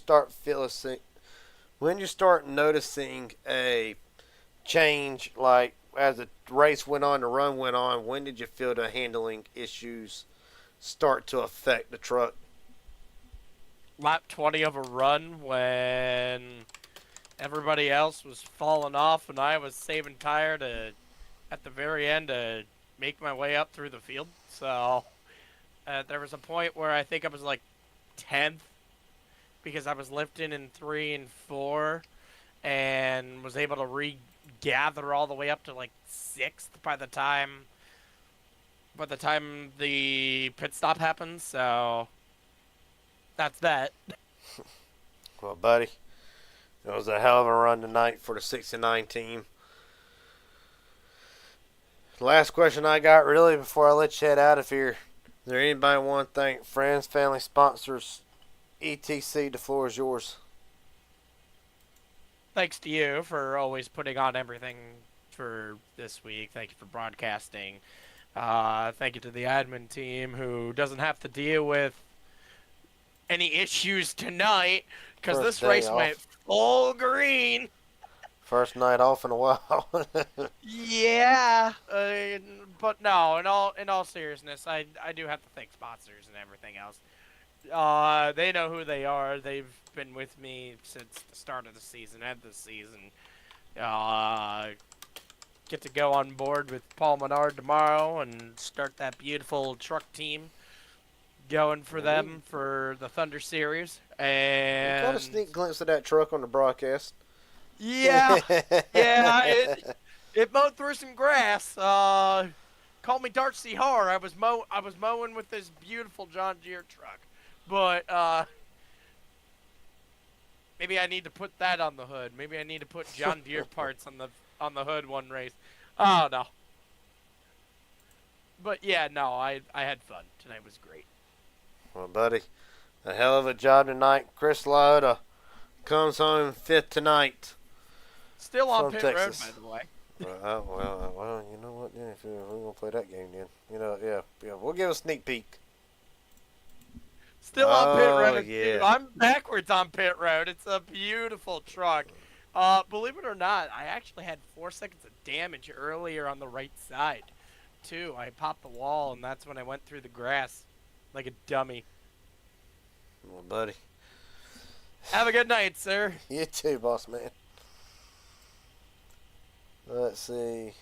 start noticing a change, like as the race went on, the run went on? When did you feel the handling issues start to affect the truck? Lap 20 of a run when everybody else was falling off and I was saving tire at the very end to make my way up through the field. So there was a point where I think I was like 10th because I was lifting in 3 and 4 and was able to regather all the way up to like 6th by the time the pit stop happened. So that's that. Well, buddy, it was a hell of a run tonight for the 69 team. Last question I got, really, before I let you head out of here. Is there anybody want to thank? Friends, family, sponsors, etc. The floor is yours. Thanks to you for always putting on everything for this week. Thank you for broadcasting. Thank you to the admin team who doesn't have to deal with any issues tonight because this race went full green. First night off in a while. Yeah, but no. In all seriousness, I do have to thank sponsors and everything else. They know who they are. They've been with me since the start of the season and this season. Get to go on board with Paul Menard tomorrow and start that beautiful truck team going for them for the Thunder Series. And Got a sneak glimpse of that truck on the broadcast. Yeah, yeah. It mowed through some grass. Call me Darcy Har. I was mowing with this beautiful John Deere truck, but maybe I need to put that on the hood. Maybe I need to put John Deere parts on the hood one race. Oh no. But yeah, no, I had fun. Tonight was great. Well, buddy, a hell of a job tonight. Chris Laota comes home 5th tonight. Still on From pit Texas. road, by the way. Well, you know what? Yeah, if we're gonna play that game, then we'll give a sneak peek. Still on pit Oh, road, yeah. dude. I'm backwards on pit road. It's a beautiful truck. Believe it or not, I actually had 4 seconds of damage earlier on the right side, too. I popped the wall, and that's when I went through the grass like a dummy. Well, buddy. Have a good night, sir. You too, boss man. Let's see.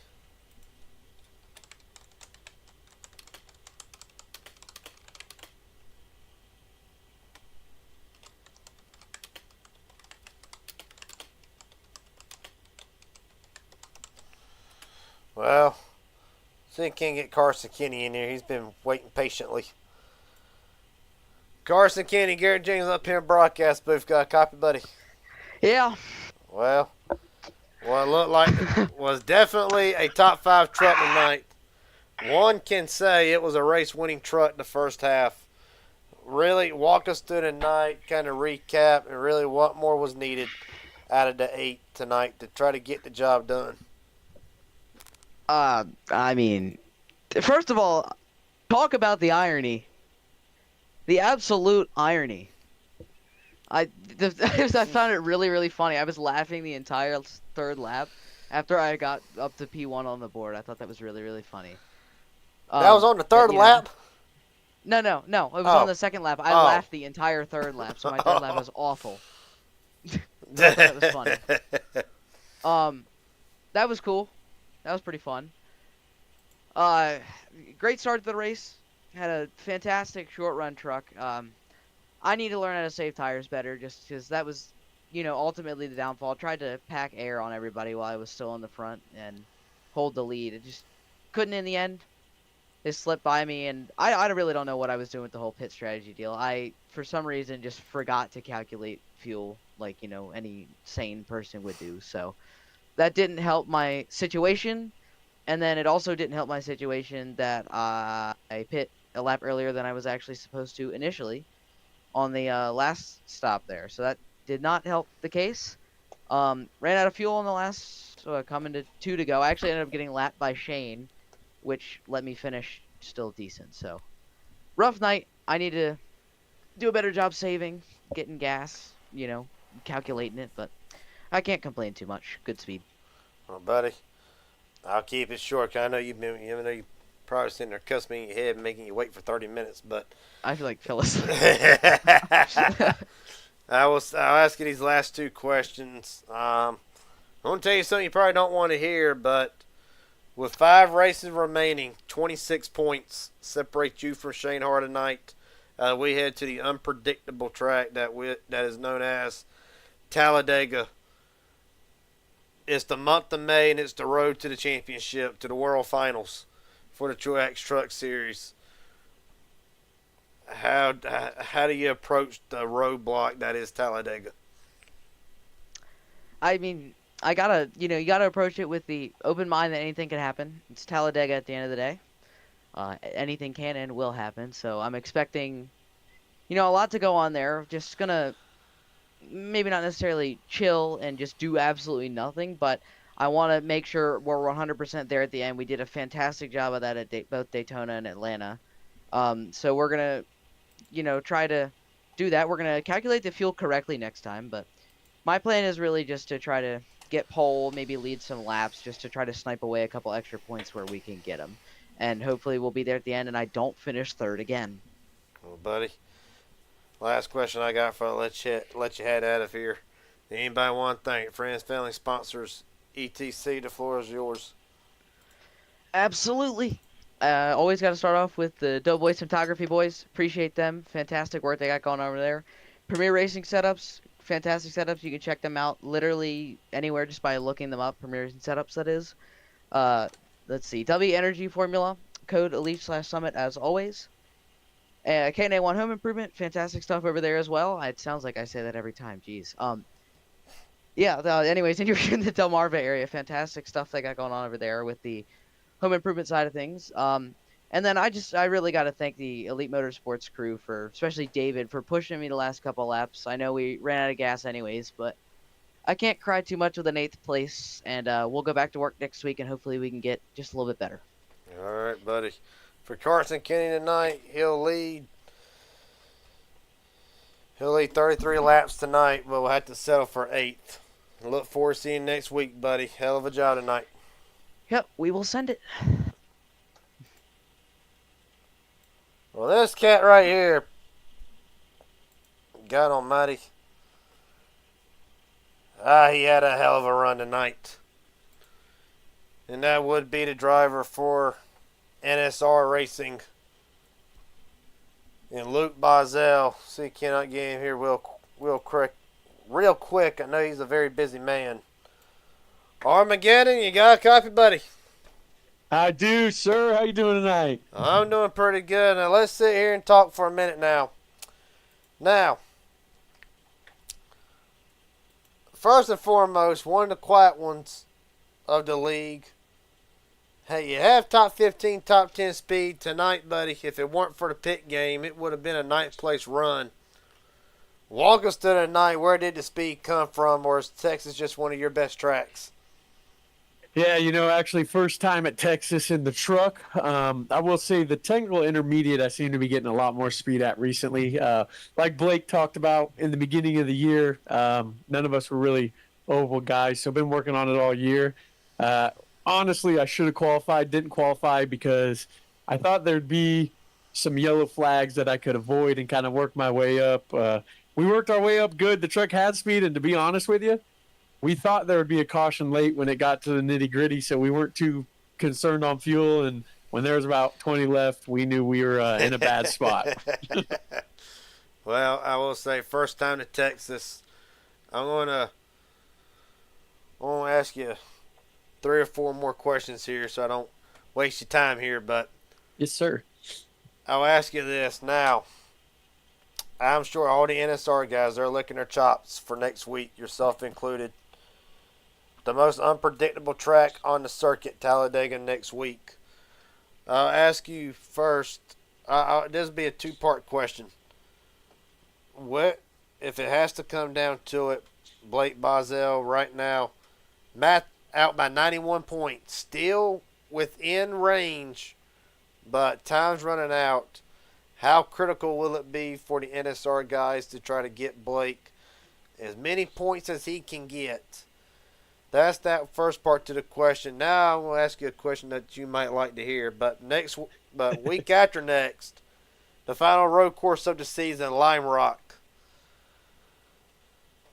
Well, see if we can get Carson Kenny in here. He's been waiting patiently. Carson Kenny, Garrett James up here in broadcast booth. Got a copy, buddy? Yeah. Well, what it looked like was definitely a top 5 truck tonight. One can say it was a race-winning truck the first half. Really walk us through the night, kind of recap, and really what more was needed out of the 8 tonight to try to get the job done. I mean, first of all, talk about the irony. The absolute irony. I found it really, really funny. I was laughing the entire third lap after I got up to P1 on the board. I thought that was really, really funny. That was on the third lap? No. It was on the second lap. I laughed the entire third lap, so my third lap was awful. That was funny. That was cool. That was pretty fun. Great start to the race. Had a fantastic short run truck. I need to learn how to save tires better, just because that was, ultimately the downfall. I tried to pack air on everybody while I was still in the front and hold the lead. It just couldn't in the end. It slipped by me, and I really don't know what I was doing with the whole pit strategy deal. I, for some reason, just forgot to calculate fuel like, any sane person would do. So that didn't help my situation. And then it also didn't help my situation that I pit a lap earlier than I was actually supposed to initially on the last stop there. So that did not help the case. Ran out of fuel in the last, coming to 2 to go. I actually ended up getting lapped by Shane, which let me finish still decent. So rough night. I need to do a better job saving, getting gas, calculating it. But I can't complain too much. Good speed. Well, buddy, I'll keep it short. 'Cause I know even though you probably sitting there cussing me in your head and making you wait for 30 minutes, but I feel like Phyllis. I'll ask you these last 2 questions. I'm going to tell you something you probably don't want to hear, but with 5 races remaining, 26 points separate you from Shane Hart tonight. We head to the unpredictable track that is known as Talladega. It's the month of May, and it's the road to the championship, to the World Finals for the Tru-Axe Truck Series. How do you approach the roadblock that is Talladega? I mean, you gotta approach it with the open mind that anything can happen. It's Talladega at the end of the day. Anything can and will happen. So I'm expecting, a lot to go on there. Just gonna maybe not necessarily chill and just do absolutely nothing, but I want to make sure we're 100% there at the end. We did a fantastic job of that at both Daytona and Atlanta. So we're gonna, try to do that. We're gonna calculate the fuel correctly next time, but my plan is really just to try to get pole, maybe lead some laps, just to try to snipe away a couple extra points where we can get them. And hopefully we'll be there at the end and I don't finish third again. Well, buddy, last question I got for let you head out of here. Anybody want to thank friends, family, sponsors, etc.? The floor is yours. Absolutely. Always got to start off with the Doughboy Photography boys. Appreciate them. Fantastic work they got going over there. Premier Racing Setups. Fantastic setups. You can check them out literally anywhere just by looking them up. Premier Racing Setups, that is. Let's see. W Energy Formula. Code Elite/Summit as always. KNA1 Home Improvement. Fantastic stuff over there as well. It sounds like I say that every time. Jeez. Yeah. Anyways, and you're in the Delmarva area. Fantastic stuff they got going on over there with the home improvement side of things. And then I really got to thank the Elite Motorsports crew especially David, for pushing me the last couple laps. I know we ran out of gas anyways, but I can't cry too much with an 8th place, and we'll go back to work next week, and hopefully we can get just a little bit better. All right, buddy. For Carson Kenny tonight, he'll lead He'll lead 33 laps tonight, but we'll have to settle for 8th. Look forward to seeing you next week, buddy. Hell of a job tonight. Yep, we will send it. Well, this cat right here, God almighty, he had a hell of a run tonight. And that would be the driver for NSR Racing. And Luke Bozell. See, cannot get in here real quick. I know he's a very busy man. Armageddon, you got a copy, buddy? I do, sir. How you doing tonight? I'm doing pretty good. Now, let's sit here and talk for a minute now. Now, first and foremost, one of the quiet ones of the league. Hey, you have top 15, top 10 speed tonight, buddy. If it weren't for the pit game, it would have been a ninth place run. Walk us through the night. Where did the speed come from, or is Texas just one of your best tracks? Yeah, actually, first time at Texas in the truck. I will say the technical intermediate I seem to be getting a lot more speed at recently. Like Blake talked about in the beginning of the year, none of us were really oval guys, so I've been working on it all year. Honestly, I should have qualified, didn't qualify because I thought there'd be some yellow flags that I could avoid and kind of work my way up. We worked our way up good. The truck had speed, and to be honest with you, we thought there would be a caution late when it got to the nitty-gritty, so we weren't too concerned on fuel, and when there was about 20 left, we knew we were in a bad spot. Well, I will say, first time to Texas, I'm going to ask you 3 or 4 more questions here so I don't waste your time here, but Yes, sir. I'll ask you this now. I'm sure all the NSR guys, they're licking their chops for next week, yourself included. The most unpredictable track on the circuit, Talladega, next week. I'll ask you first, this will be a 2-part question. What, if it has to come down to it, Blake Bozell right now, Matt out by 91 points, still within range, but time's running out. How critical will it be for the NSR guys to try to get Blake as many points as he can get? That's that first part to the question. Now I'm going to ask you a question that you might like to hear. But week after next, the final road course of the season, Lime Rock.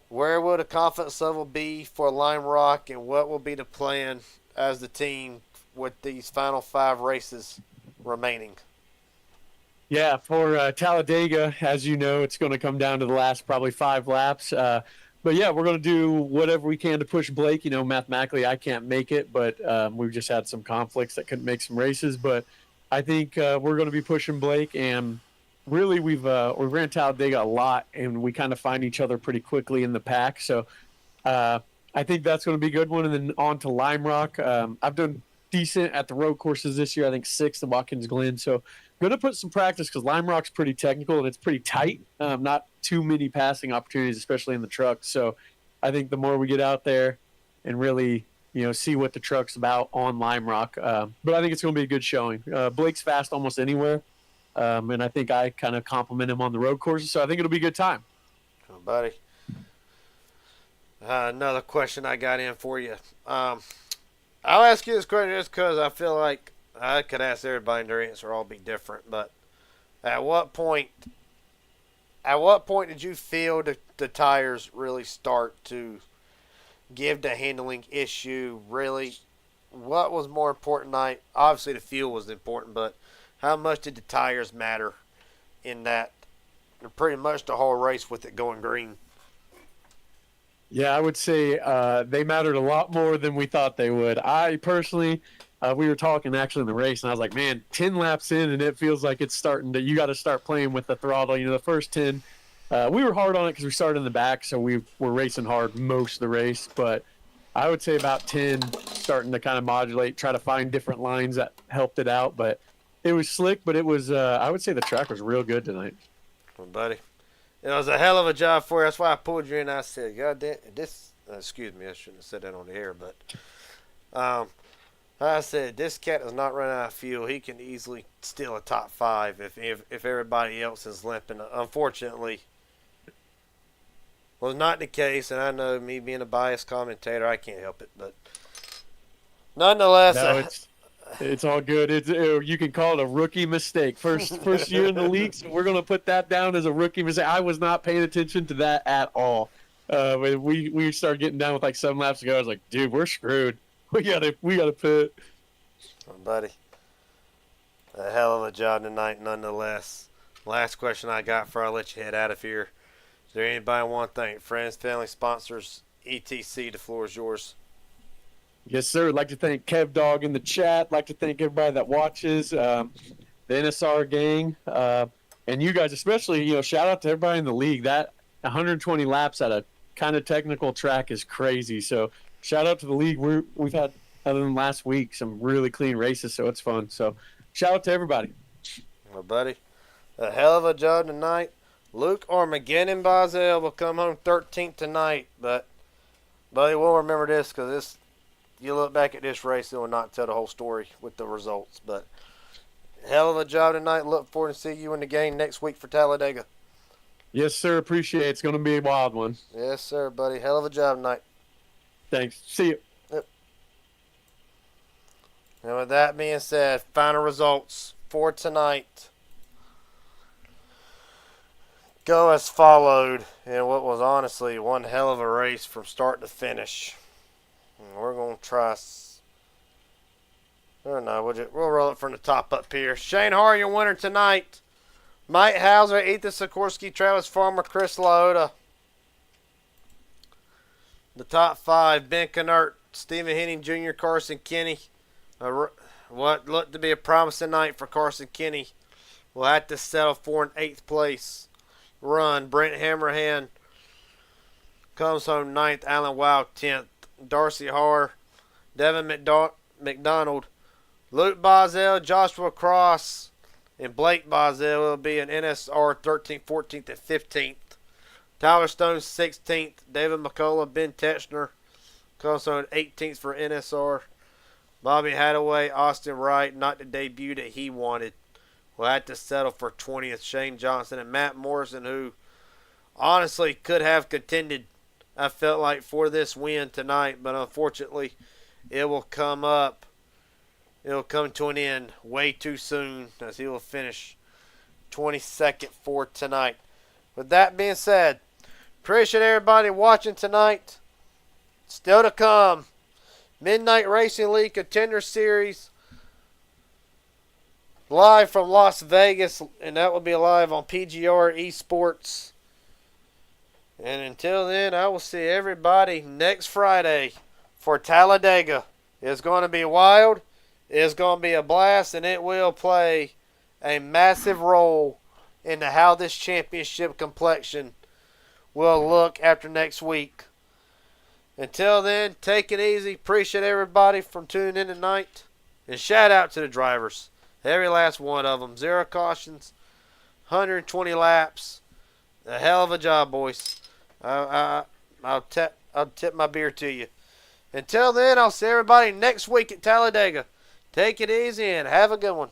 Where will the confidence level be for Lime Rock, and what will be the plan as the team with these final 5 races remaining? Yeah, for Talladega, as you know, it's going to come down to the last probably 5 laps. But yeah, we're going to do whatever we can to push Blake. Mathematically, I can't make it, but we've just had some conflicts that couldn't make some races. But I think we're going to be pushing Blake, and really we've ran Talladega a lot, and we kind of find each other pretty quickly in the pack. So I think that's going to be a good one. And then on to Lime Rock. I've done decent at the road courses this year. I think 6th at Watkins Glen. So going to put some practice because Lime Rock's pretty technical and it's pretty tight. Not too many passing opportunities, especially in the truck. So I think the more we get out there and really, see what the truck's about on Lime Rock. But I think it's going to be a good showing. Blake's fast almost anywhere. And I think I kind of compliment him on the road courses. So I think it'll be a good time. Oh, buddy. Another question I got in for you. I'll ask you this question just because I feel like I could ask everybody and their answer all be different. But at what point did you feel the tires really start to give the handling issue? Really, what was more important tonight? Obviously, the fuel was important, but how much did the tires matter in that? Pretty much the whole race with it going green. Yeah, I would say they mattered a lot more than we thought they would. I personally, we were talking actually in the race, and I was like, man, 10 laps in, and it feels like it's starting to, you got to start playing with the throttle. The first 10, we were hard on it because we started in the back, so we were racing hard most of the race. But I would say about 10, starting to kind of modulate, try to find different lines that helped it out. But it was slick, but it was, I would say the track was real good tonight. Well, buddy. It was a hell of a job for you. That's why I pulled you in. I said, God damn, excuse me, I shouldn't have said that on the air, but I said, this cat does not run out of fuel. He can easily steal a top 5 if everybody else is limping. Unfortunately, was not the case, and I know me being a biased commentator, I can't help it. But nonetheless, No, it's all good. You can call it a rookie mistake. First year in the league, so we're gonna put that down as a rookie mistake. I was not paying attention to that at all. When we started getting down with like 7 laps ago, I was like, dude, we're screwed. We gotta pit. oh, buddy, a hell of a job tonight, nonetheless. Last question I got before I let you head out of here. Is there anybody want to thank? Friends, family, sponsors, etc. The floor is yours. Yes, sir. I'd like to thank Kev Dog in the chat. Like to thank everybody that watches, the NSR gang, and you guys especially. Shout out to everybody in the league. That 120 laps at a kind of technical track is crazy. So shout out to the league. We've had, other than last week, some really clean races, so it's fun. So shout out to everybody. Well, buddy, a hell of a job tonight. Luke Armageddon Bazel will come home 13th tonight, but buddy, we'll remember this because you look back at this race, it will not tell the whole story with the results. But hell of a job tonight. Look forward to see you in the game next week for Talladega. Yes, sir. Appreciate it. It's going to be a wild one. Yes, sir, buddy. Hell of a job tonight. Thanks. See you. Yep. And with that being said, final results for tonight go as followed in what was honestly one hell of a race from start to finish. And we're going to try. I don't know. We'll roll it from the top up here. Shane Har, your winner tonight. Mike Hauser, Ethan Sikorsky, Travis Farmer, Chris Laota. The top 5, Ben Kennert, Stephen Henning Jr., Carson Kenny. What looked to be a promising night for Carson Kenny. Will have to settle for an 8th place run. Brent Hammerhand comes home 9th. Alan Wild 10th. Darcy Har, Devin McDonald, Luke Bazel, Joshua Cross, and Blake Bazel will be in NSR 13th, 14th, and 15th. Tyler Stone 16th. David McCullough, Ben Tetchner comes home 18th for NSR. Bobby Hadaway, Austin Wright, not the debut that he wanted, will have to settle for 20th. Shane Johnson and Matt Morrison, who honestly could have contended, I felt like, for this win tonight, but unfortunately it will come up. It'll come to an end way too soon as he will finish 22nd for tonight. With that being said, appreciate everybody watching tonight. Still to come, Midnight Racing League Contender Series live from Las Vegas, and that will be live on PGR Esports. And until then, I will see everybody next Friday for Talladega. It's going to be wild. It's going to be a blast, and it will play a massive role into how this championship complexion will look after next week. Until then, take it easy. Appreciate everybody from tuning in tonight. And shout out to the drivers. Every last one of them. 0 cautions, 120 laps. A hell of a job, boys. I'll tip my beer to you. Until then, I'll see everybody next week at Talladega. Take it easy and have a good one.